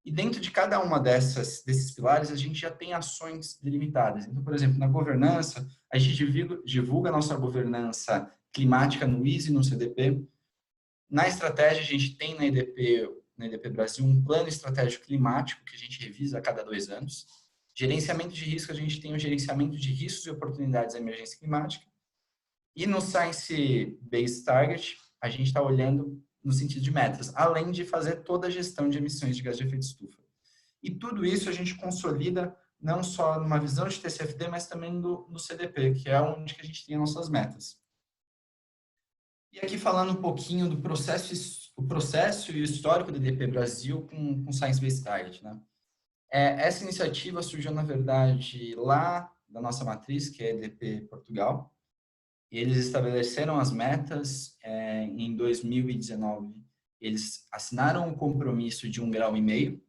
E dentro de cada uma desses pilares, a gente já tem ações delimitadas. Então, por exemplo, na governança, a gente divulga a nossa governança climática no ISE e no CDP. Na estratégia, a gente tem na EDP Brasil um plano estratégico climático que a gente revisa a cada 2 anos. Gerenciamento de risco, a gente tem o gerenciamento de riscos e oportunidades da emergência climática. E no Science Based Target, a gente está olhando no sentido de metas, além de fazer toda a gestão de emissões de gás de efeito estufa. E tudo isso a gente consolida não só numa visão de TCFD, mas também no CDP, que é onde que a gente tem as nossas metas. E aqui falando um pouquinho do processo e o histórico do EDP Brasil com Science Based Target, né? Essa iniciativa surgiu, na verdade, lá da nossa matriz, que é a EDP Portugal. E eles estabeleceram as metas em 2019. Eles assinaram um compromisso de 1,5 graus,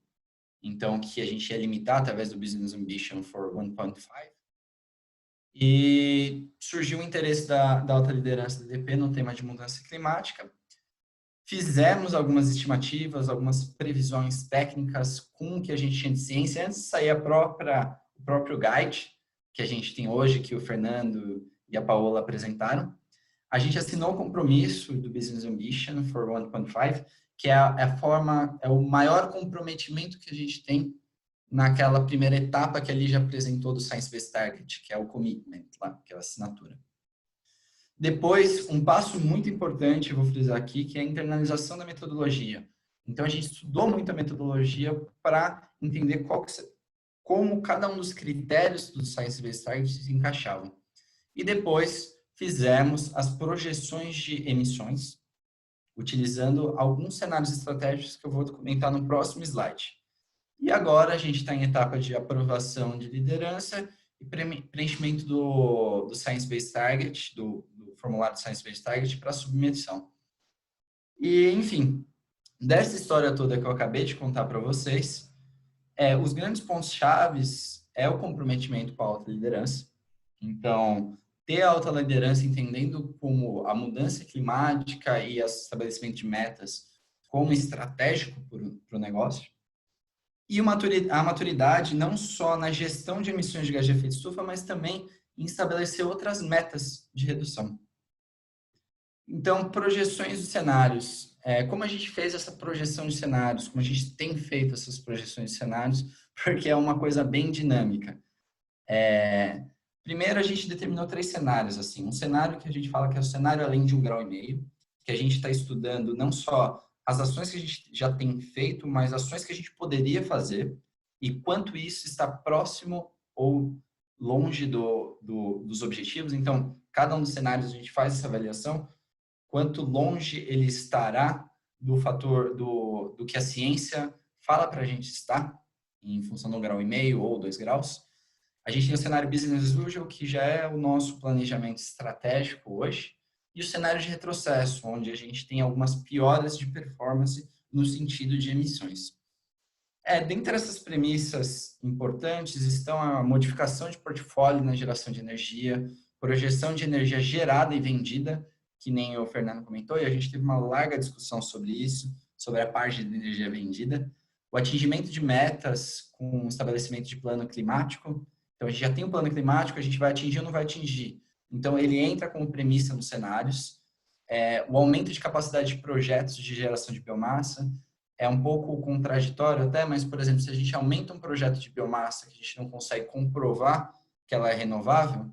então que a gente ia limitar através do Business Ambition for 1.5. E surgiu o interesse da alta liderança da EDP no tema de mudança climática. Fizemos algumas estimativas, algumas previsões técnicas com o que a gente tinha de ciência, antes de sair o próprio guide que a gente tem hoje, que o Fernando e a Paola apresentaram. A gente assinou o compromisso do Business Ambition for 1.5, que é o maior comprometimento que a gente tem naquela primeira etapa que ali já apresentou do Science Based Target, que é o commitment, lá, que é a assinatura. Depois, um passo muito importante, eu vou frisar aqui, que é a internalização da metodologia. Então, a gente estudou muito a metodologia para entender como cada um dos critérios do Science Based Target se encaixavam. E depois, fizemos as projeções de emissões, utilizando alguns cenários estratégicos que eu vou comentar no próximo slide. E agora, a gente está em etapa de aprovação de liderança e preenchimento do Science Based Target, do formulário do Science Based Target para submissão. E, enfim, dessa história toda que eu acabei de contar para vocês, os grandes pontos-chave é o comprometimento com a alta liderança. Então, ter a alta liderança entendendo como a mudança climática e o estabelecimento de metas como estratégico para o negócio. E a maturidade não só na gestão de emissões de gás de efeito estufa, mas também em estabelecer outras metas de redução. Então, projeções de cenários. Como a gente fez essa projeção de cenários? Como a gente tem feito essas projeções de cenários? Porque é uma coisa bem dinâmica. Primeiro, a gente determinou 3 cenários. Assim. Um cenário que a gente fala que é o cenário além de 1,5 graus, que a gente está estudando não só as ações que a gente já tem feito, mas ações que a gente poderia fazer e quanto isso está próximo ou longe dos objetivos. Então, cada um dos cenários a gente faz essa avaliação, quanto longe ele estará do fator do que a ciência fala para a gente estar, em função de 1,5 graus ou 2 graus. A gente tem o cenário Business as Usual, que já é o nosso planejamento estratégico hoje, e o cenário de retrocesso, onde a gente tem algumas pioras de performance no sentido de emissões. Dentre essas premissas importantes estão a modificação de portfólio na geração de energia, projeção de energia gerada e vendida, que nem o Fernando comentou, e a gente teve uma larga discussão sobre isso, sobre a parte de energia vendida, o atingimento de metas com o estabelecimento de plano climático. Então, a gente já tem um plano climático, a gente vai atingir ou não vai atingir. Então, ele entra como premissa nos cenários. O aumento de capacidade de projetos de geração de biomassa é um pouco contraditório até, mas, por exemplo, se a gente aumenta um projeto de biomassa que a gente não consegue comprovar que ela é renovável,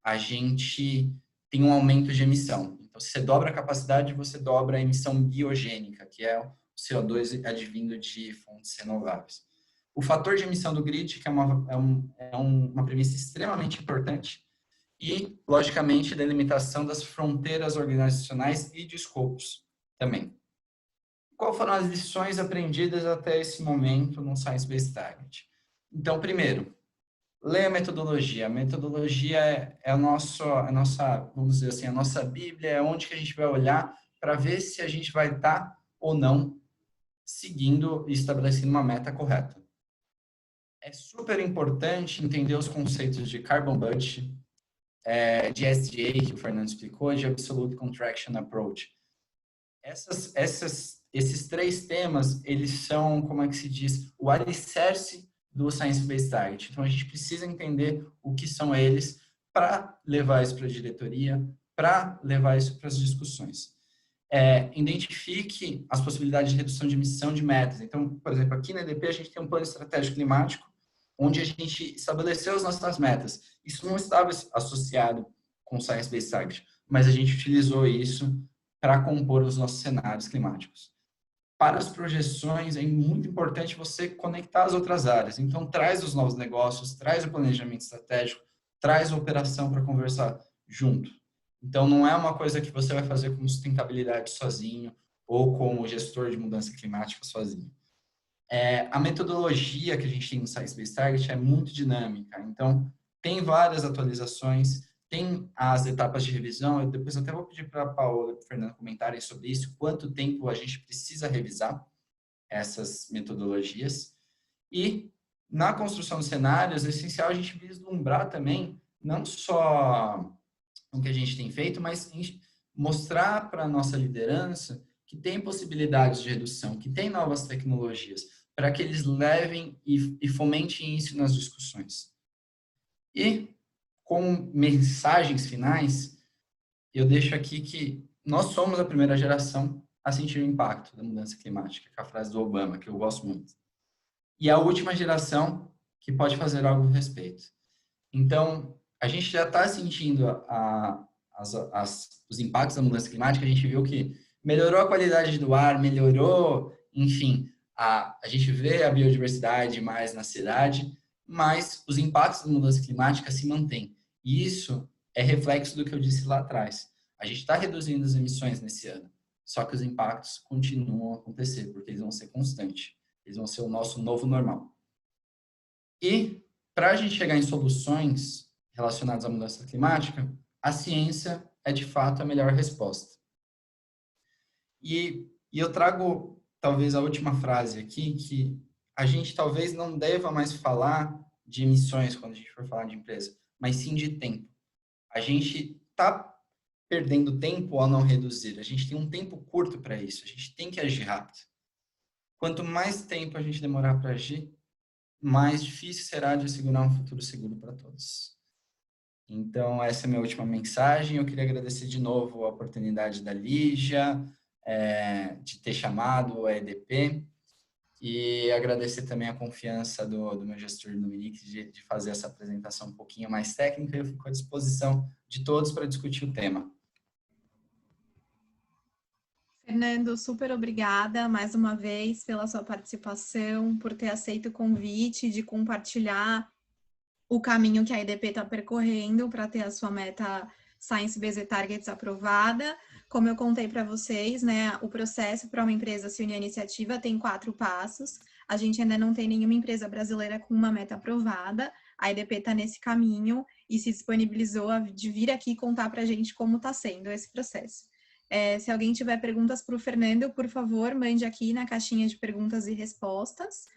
a gente tem um aumento de emissão. Então, se você dobra a capacidade, você dobra a emissão biogênica, que é o CO2 advindo de fontes renováveis. O fator de emissão do grid, que é uma premissa extremamente importante, e, logicamente, delimitação das fronteiras organizacionais e de escopos também. Quais foram as lições aprendidas até esse momento no Science Based Target? Então, primeiro, leia a metodologia. A metodologia é a nossa, vamos dizer assim, a nossa Bíblia, é onde que a gente vai olhar para ver se a gente vai estar ou não seguindo e estabelecendo uma meta correta. É super importante entender os conceitos de Carbon Budget, de SDA, que o Fernando explicou, de Absolute Contraction Approach. Esses 3 temas, eles são, como é que se diz, o alicerce do Science Based Target. Então, a gente precisa entender o que são eles para levar isso para a diretoria, para levar isso para as discussões. identifique as possibilidades de redução de emissão de metas. Então, por exemplo, aqui na EDP a gente tem um plano estratégico climático, onde a gente estabeleceu as nossas metas. Isso não estava associado com o Science Based Target, mas a gente utilizou isso para compor os nossos cenários climáticos. Para as projeções, é muito importante você conectar as outras áreas. Então, traz os novos negócios, traz o planejamento estratégico, traz a operação para conversar junto. Então, não é uma coisa que você vai fazer com sustentabilidade sozinho ou como gestor de mudança climática sozinho. A metodologia que a gente tem no Science Based Target é muito dinâmica. Então, tem várias atualizações, tem as etapas de revisão. Eu depois até vou pedir para a Paola e para o Fernando comentarem sobre isso, quanto tempo a gente precisa revisar essas metodologias. E, na construção de cenários, é essencial a gente vislumbrar também, não só o que a gente tem feito, mas mostrar para a nossa liderança que tem possibilidades de redução, que tem novas tecnologias, para que eles levem e fomentem isso nas discussões. E, com mensagens finais, eu deixo aqui que nós somos a primeira geração a sentir o impacto da mudança climática, que é a frase do Obama, que eu gosto muito. E a última geração que pode fazer algo a respeito. Então, a gente já está sentindo os impactos da mudança climática. A gente viu que melhorou a qualidade do ar, melhorou, enfim, a gente vê a biodiversidade mais na cidade, mas os impactos da mudança climática se mantêm. E isso é reflexo do que eu disse lá atrás. A gente está reduzindo as emissões nesse ano, só que os impactos continuam a acontecer, porque eles vão ser constantes. Eles vão ser o nosso novo normal. E, para a gente chegar em soluções relacionadas à mudança climática, a ciência é, de fato, a melhor resposta. E eu trago, talvez, a última frase aqui, que a gente talvez não deva mais falar de emissões quando a gente for falar de empresa, mas sim de tempo. A gente está perdendo tempo ao não reduzir. A gente tem um tempo curto para isso. A gente tem que agir rápido. Quanto mais tempo a gente demorar para agir, mais difícil será de assegurar um futuro seguro para todos. Então, essa é a minha última mensagem. Eu queria agradecer de novo a oportunidade da Lígia, de ter chamado a EDP, e agradecer também a confiança do meu gestor Dominique de fazer essa apresentação um pouquinho mais técnica. Eu fico à disposição de todos para discutir o tema. Fernando, super obrigada mais uma vez pela sua participação, por ter aceito o convite de compartilhar o caminho que a EDP está percorrendo para ter a sua meta Science Based Targets aprovada. Como eu contei para vocês, né, o processo para uma empresa se unir à iniciativa tem 4 passos. A gente ainda não tem nenhuma empresa brasileira com uma meta aprovada. A EDP está nesse caminho e se disponibilizou de vir aqui contar para a gente como está sendo esse processo. Se alguém tiver perguntas para o Fernando, por favor, mande aqui na caixinha de perguntas e respostas.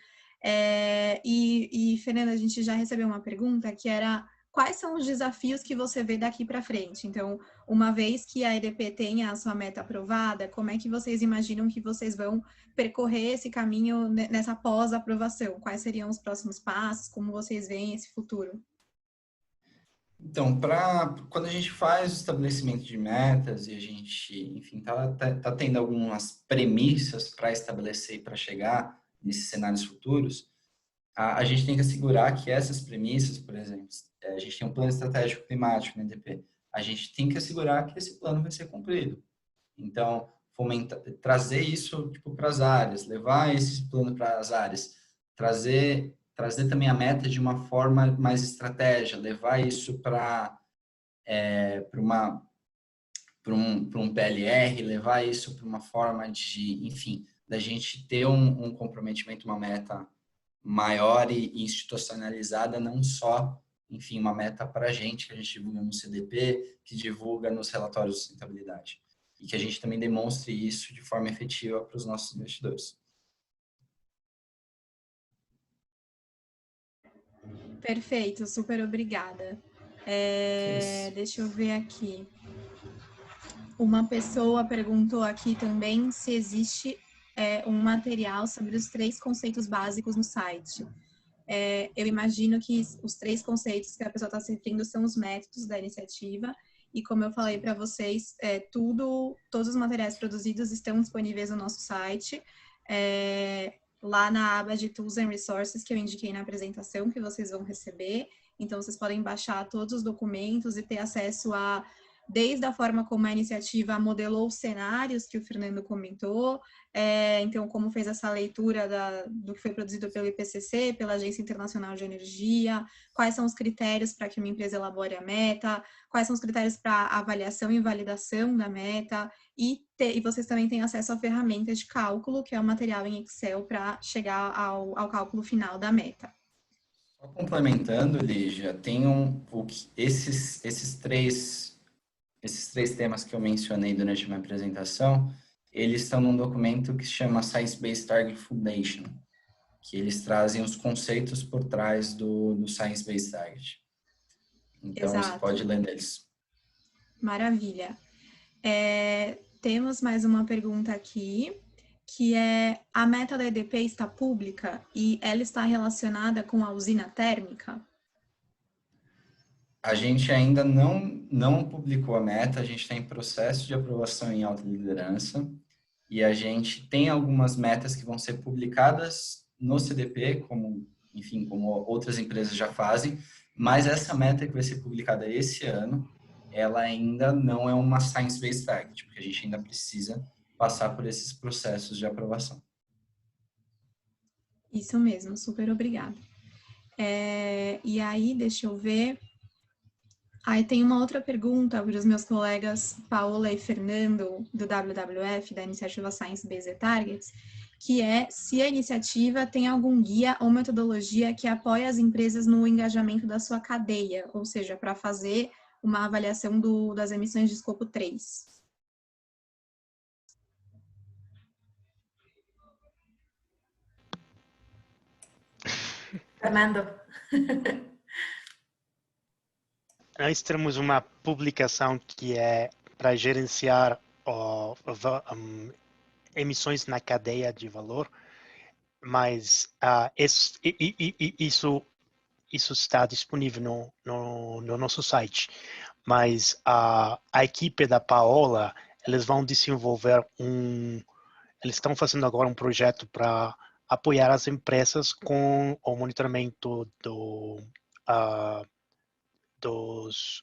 Fernando, a gente já recebeu uma pergunta que era: quais são os desafios que você vê daqui para frente? Então, uma vez que a EDP tenha a sua meta aprovada, como é que vocês imaginam que vocês vão percorrer esse caminho nessa pós-aprovação? Quais seriam os próximos passos? Como vocês veem esse futuro? Então, quando a gente faz o estabelecimento de metas e a gente, enfim, tá tendo algumas premissas para estabelecer e para chegar nesses cenários futuros, a gente tem que assegurar que essas premissas, por exemplo, a gente tem um plano estratégico climático na EDP, a gente tem que assegurar que esse plano vai ser cumprido. Então, trazer isso para as áreas, levar esse plano para as áreas, trazer também a meta de uma forma mais estratégica, levar isso para um PLR, levar isso para uma forma de, enfim, da gente ter um comprometimento, uma meta maior e institucionalizada, não só, enfim, uma meta para a gente, que a gente divulga no CDP, que divulga nos relatórios de sustentabilidade. E que a gente também demonstre isso de forma efetiva para os nossos investidores. Perfeito, super obrigada. Deixa eu ver aqui. Uma pessoa perguntou aqui também se existe um material sobre os 3 conceitos básicos no site. Eu imagino que os 3 conceitos que a pessoa está se referindo são os métodos da iniciativa, E como eu falei para vocês, todos os materiais produzidos estão disponíveis no nosso site, lá na aba de Tools and Resources, que eu indiquei na apresentação, que vocês vão receber. Então, vocês podem baixar todos os documentos e ter acesso desde a forma como a iniciativa modelou os cenários que o Fernando comentou, então como fez essa leitura do que foi produzido pelo IPCC, pela Agência Internacional de Energia, quais são os critérios para que uma empresa elabore a meta, quais são os critérios para avaliação e validação da meta, e vocês também têm acesso à ferramenta de cálculo, que é um material em Excel para chegar ao cálculo final da meta. Só complementando, Lígia, tem esses três temas que eu mencionei durante a minha apresentação, eles estão num documento que se chama Science Based Target Foundation, que eles trazem os conceitos por trás do Science Based Target. Então, Exato. você pode ler neles. Maravilha. Temos mais uma pergunta aqui, que é: a meta da EDP está pública e ela está relacionada com a usina térmica? A gente ainda não publicou a meta, a gente está em processo de aprovação em alta liderança e a gente tem algumas metas que vão ser publicadas no CDP, como outras empresas já fazem, mas essa meta que vai ser publicada esse ano, ela ainda não é uma Science-Based Target, porque a gente ainda precisa passar por esses processos de aprovação. Isso mesmo, super obrigada. E aí, deixa eu ver... Aí tem uma outra pergunta para os meus colegas Paola e Fernando, do WWF, da iniciativa Science Based Targets, que é se a iniciativa tem algum guia ou metodologia que apoia as empresas no engajamento da sua cadeia, ou seja, para fazer uma avaliação das emissões de escopo 3. Fernando. Nós temos uma publicação que é para gerenciar emissões na cadeia de valor, mas isso está disponível no nosso site. Mas a equipe da Paola, eles vão desenvolver eles estão fazendo agora um projeto para apoiar as empresas com o monitoramento dos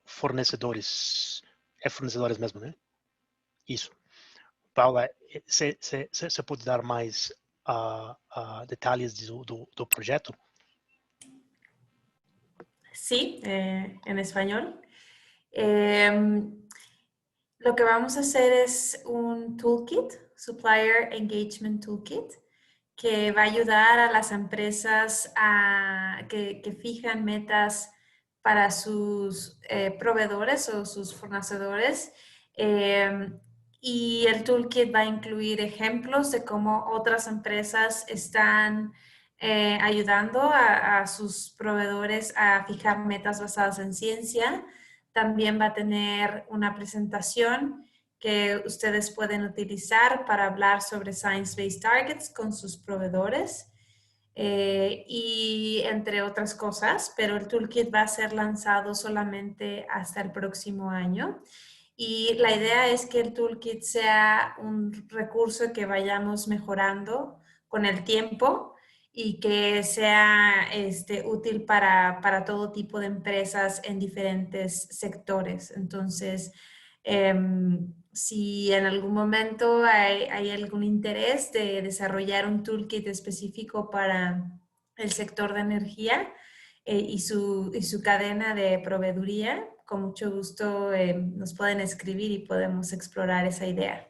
fornecedores. É fornecedores mesmo, né? Isso. Paula, você pode dar mais detalhes do projeto? Sí, en español. Lo que vamos a hacer es un toolkit, Supplier Engagement Toolkit, que va a ayudar a las empresas que fijan metas para sus proveedores o sus fornecedores. Y el toolkit va a incluir ejemplos de cómo otras empresas están ayudando a sus proveedores a fijar metas basadas en ciencia. También va a tener una presentación que ustedes pueden utilizar para hablar sobre Science-Based Targets con sus proveedores y entre otras cosas, pero el toolkit va a ser lanzado solamente hasta el próximo año. Y la idea es que el toolkit sea un recurso que vayamos mejorando con el tiempo y que sea útil para todo tipo de empresas en diferentes sectores. Entonces, si en algún momento hay algún interés de desarrollar un toolkit específico para el sector de energía y su cadena de proveeduría, con mucho gusto nos pueden escribir y podemos explorar esa idea.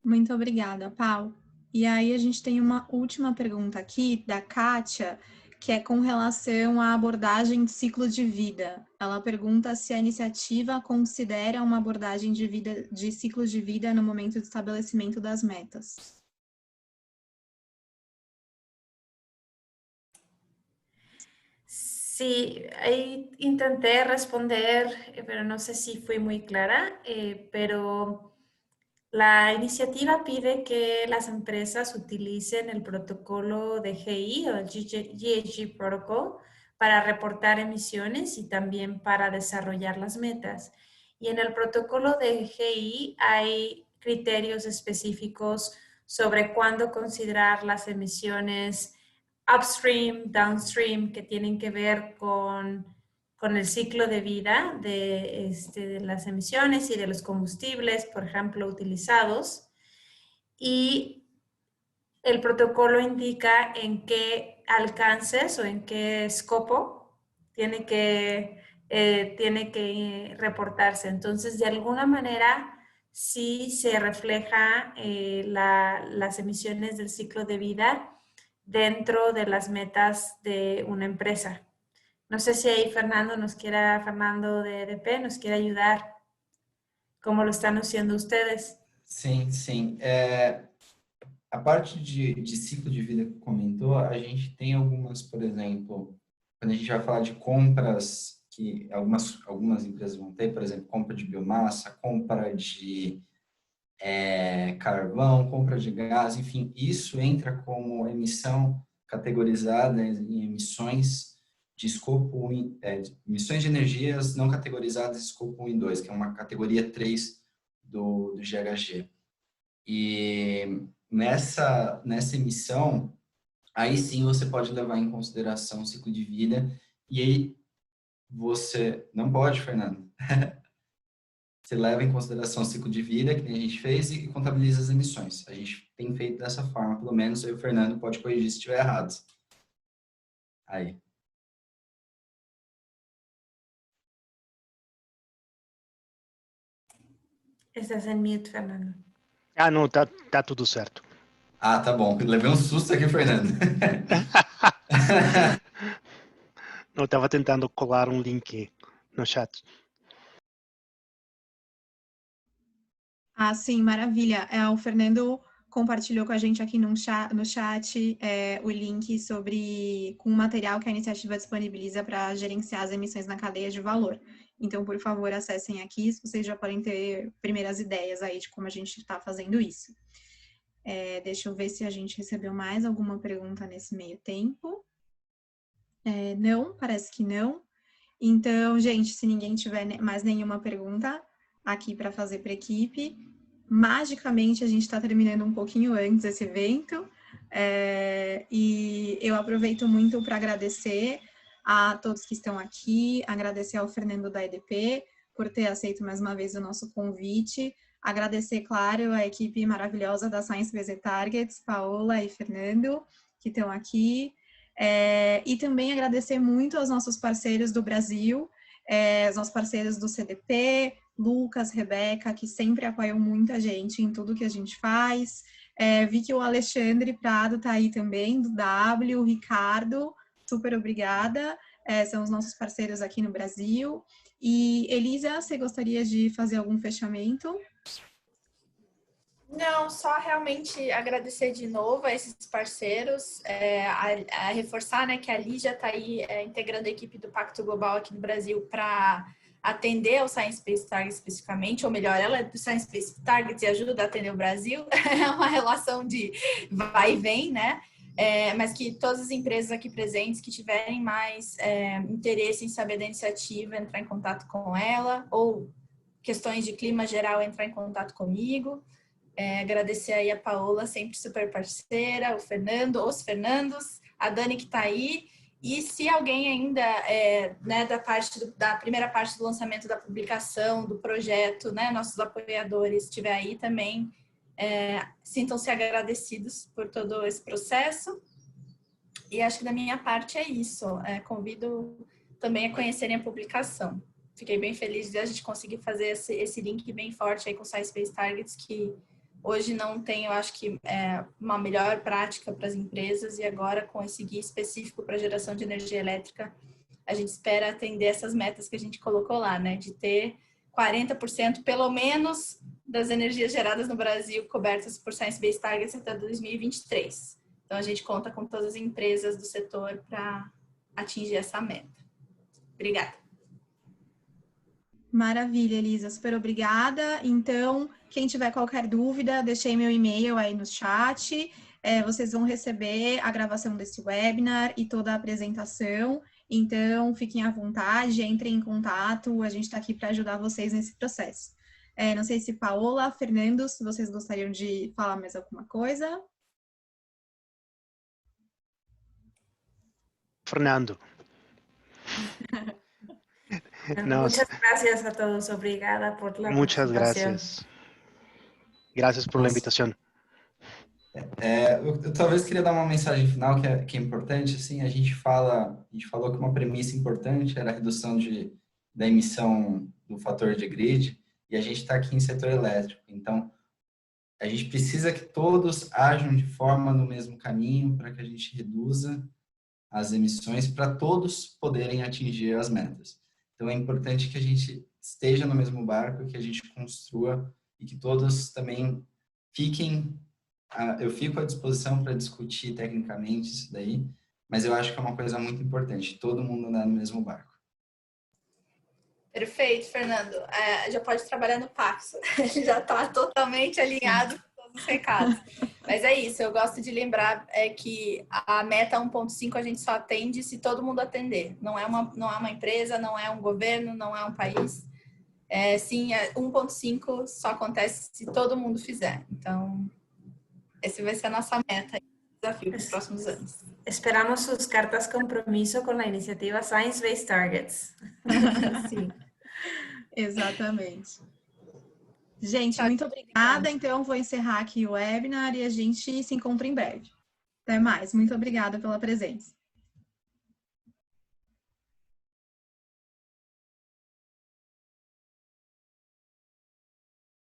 Muito obrigada, Pau. E aí a gente tem uma última pergunta aqui da Kátia, que é com relação à abordagem de ciclo de vida. Ela pergunta se a iniciativa considera uma abordagem de ciclo de vida no momento do estabelecimento das metas. Sí, ahí intenté responder, pero no sé si fui muy clara, pero la iniciativa pide que las empresas utilicen el protocolo de GI o el GHG Protocol para reportar emisiones y también para desarrollar las metas. Y en el protocolo de GI hay criterios específicos sobre cuándo considerar las emisiones upstream, downstream, que tienen que ver con el ciclo de vida de las emisiones y de los combustibles, por ejemplo, utilizados. Y el protocolo indica en qué alcances o en qué escopo tiene que reportarse. Entonces, de alguna manera, sí se refleja las emisiones del ciclo de vida dentro de las metas de una empresa. No sé si ahí Fernando de EDP nos quiere ayudar. ¿Cómo lo están haciendo ustedes? Sim, sim. A parte de ciclo de vida que comentou, a gente tem algumas, por exemplo, quando a gente vai falar de compras que algumas empresas vão ter, por exemplo, compra de biomassa, compra de carvão, compra de gás, enfim, isso entra como emissão categorizada em emissões de escopo, emissões de energias não categorizadas escopo 1 e 2, que é uma categoria 3 do GHG. E nessa emissão, aí sim você pode levar em consideração o ciclo de vida, e aí você... Não pode, Fernando. Você leva em consideração o ciclo de vida, que a gente fez, e contabiliza as emissões. A gente tem feito dessa forma, pelo menos, aí o Fernando pode corrigir se estiver errado. Aí. Estás en mute, Fernando. Ah, não, tá tudo certo. Ah, tá bom. Levei um susto aqui, Fernando. Eu estava tentando colar um link no chat. Ah, sim, maravilha. O Fernando compartilhou com a gente aqui no chat o link com o material que a iniciativa disponibiliza para gerenciar as emissões na cadeia de valor. Então, por favor, acessem aqui, vocês já podem ter primeiras ideias aí de como a gente está fazendo isso. Deixa eu ver se a gente recebeu mais alguma pergunta nesse meio tempo. Não, parece que não. Então, gente, se ninguém tiver mais nenhuma pergunta aqui para fazer para a equipe, magicamente a gente está terminando um pouquinho antes esse evento, e eu aproveito muito para agradecer a todos que estão aqui, agradecer ao Fernando da EDP por ter aceito mais uma vez o nosso convite, agradecer, claro, a equipe maravilhosa da Science Based Targets, Paola e Fernando, que estão aqui, e também agradecer muito aos nossos parceiros do Brasil, os nossos parceiros do CDP, Lucas, Rebeca, que sempre apoiam muita gente em tudo que a gente faz. Vi que o Alexandre Prado está aí também, do W, o Ricardo, super obrigada. São os nossos parceiros aqui no Brasil. E, Elisa, você gostaria de fazer algum fechamento? Não, só realmente agradecer de novo a esses parceiros, a reforçar, né, que a Lígia está aí integrando a equipe do Pacto Global aqui no Brasil para atender ao Science Based Targets especificamente, ou melhor, ela é do Science Based Targets e ajuda a atender o Brasil, é uma relação de vai e vem, né? Mas que todas as empresas aqui presentes que tiverem mais interesse em saber da iniciativa, entrar em contato com ela, ou questões de clima geral, entrar em contato comigo. Agradecer aí a Paola, sempre super parceira, o Fernando, os Fernandos, a Dani que está aí. E se alguém ainda, né, da primeira parte do lançamento da publicação, do projeto, né, nossos apoiadores estiver aí também, sintam-se agradecidos por todo esse processo. E acho que da minha parte é isso. Convido também a conhecerem a publicação. Fiquei bem feliz de a gente conseguir fazer esse link bem forte aí com o Science Based Targets, que hoje não tem, eu acho que uma melhor prática para as empresas, e agora com esse guia específico para geração de energia elétrica, a gente espera atender essas metas que a gente colocou lá, né? De ter 40% pelo menos das energias geradas no Brasil cobertas por Science Based Targets até 2023. Então a gente conta com todas as empresas do setor para atingir essa meta. Obrigada. Maravilha, Elisa, super obrigada. Então, quem tiver qualquer dúvida, deixei meu e-mail aí no chat. Vocês vão receber a gravação desse webinar e toda a apresentação. Então, fiquem à vontade, entrem em contato, a gente está aqui para ajudar vocês nesse processo. Não sei se Paola, Fernando, se vocês gostariam de falar mais alguma coisa. Fernando. Muchas gracias a todos. Obrigada por la Muchas participación. gracias. Gracias por la invitación. Eu talvez queria dar uma mensagem final que é importante. Assim, a gente falou que uma premissa importante era a redução da emissão do fator de grid, e a gente está aqui em setor elétrico. Então, a gente precisa que todos ajam de forma no mesmo caminho para que a gente reduza as emissões, para todos poderem atingir as metas. Então, é importante que a gente esteja no mesmo barco, que a gente construa e que todos também fiquem. Eu fico à disposição para discutir tecnicamente isso daí, mas eu acho que é uma coisa muito importante, todo mundo andar no mesmo barco. Perfeito, Fernando. Já pode trabalhar no Paxo. Ele já está totalmente alinhado com todos os recados. Mas é isso, eu gosto de lembrar que a meta 1.5 a gente só atende se todo mundo atender. Não é uma empresa, não é um governo, não é um país. Sim, 1.5 só acontece se todo mundo fizer. Então, esse vai ser a nossa meta, desafio para os próximos anos. Esperamos sus cartas compromisso com a iniciativa Science Based Targets. Sim, exatamente. Gente, muito obrigada. Então, vou encerrar aqui o webinar e a gente se encontra em breve. Até mais. Muito obrigada pela presença.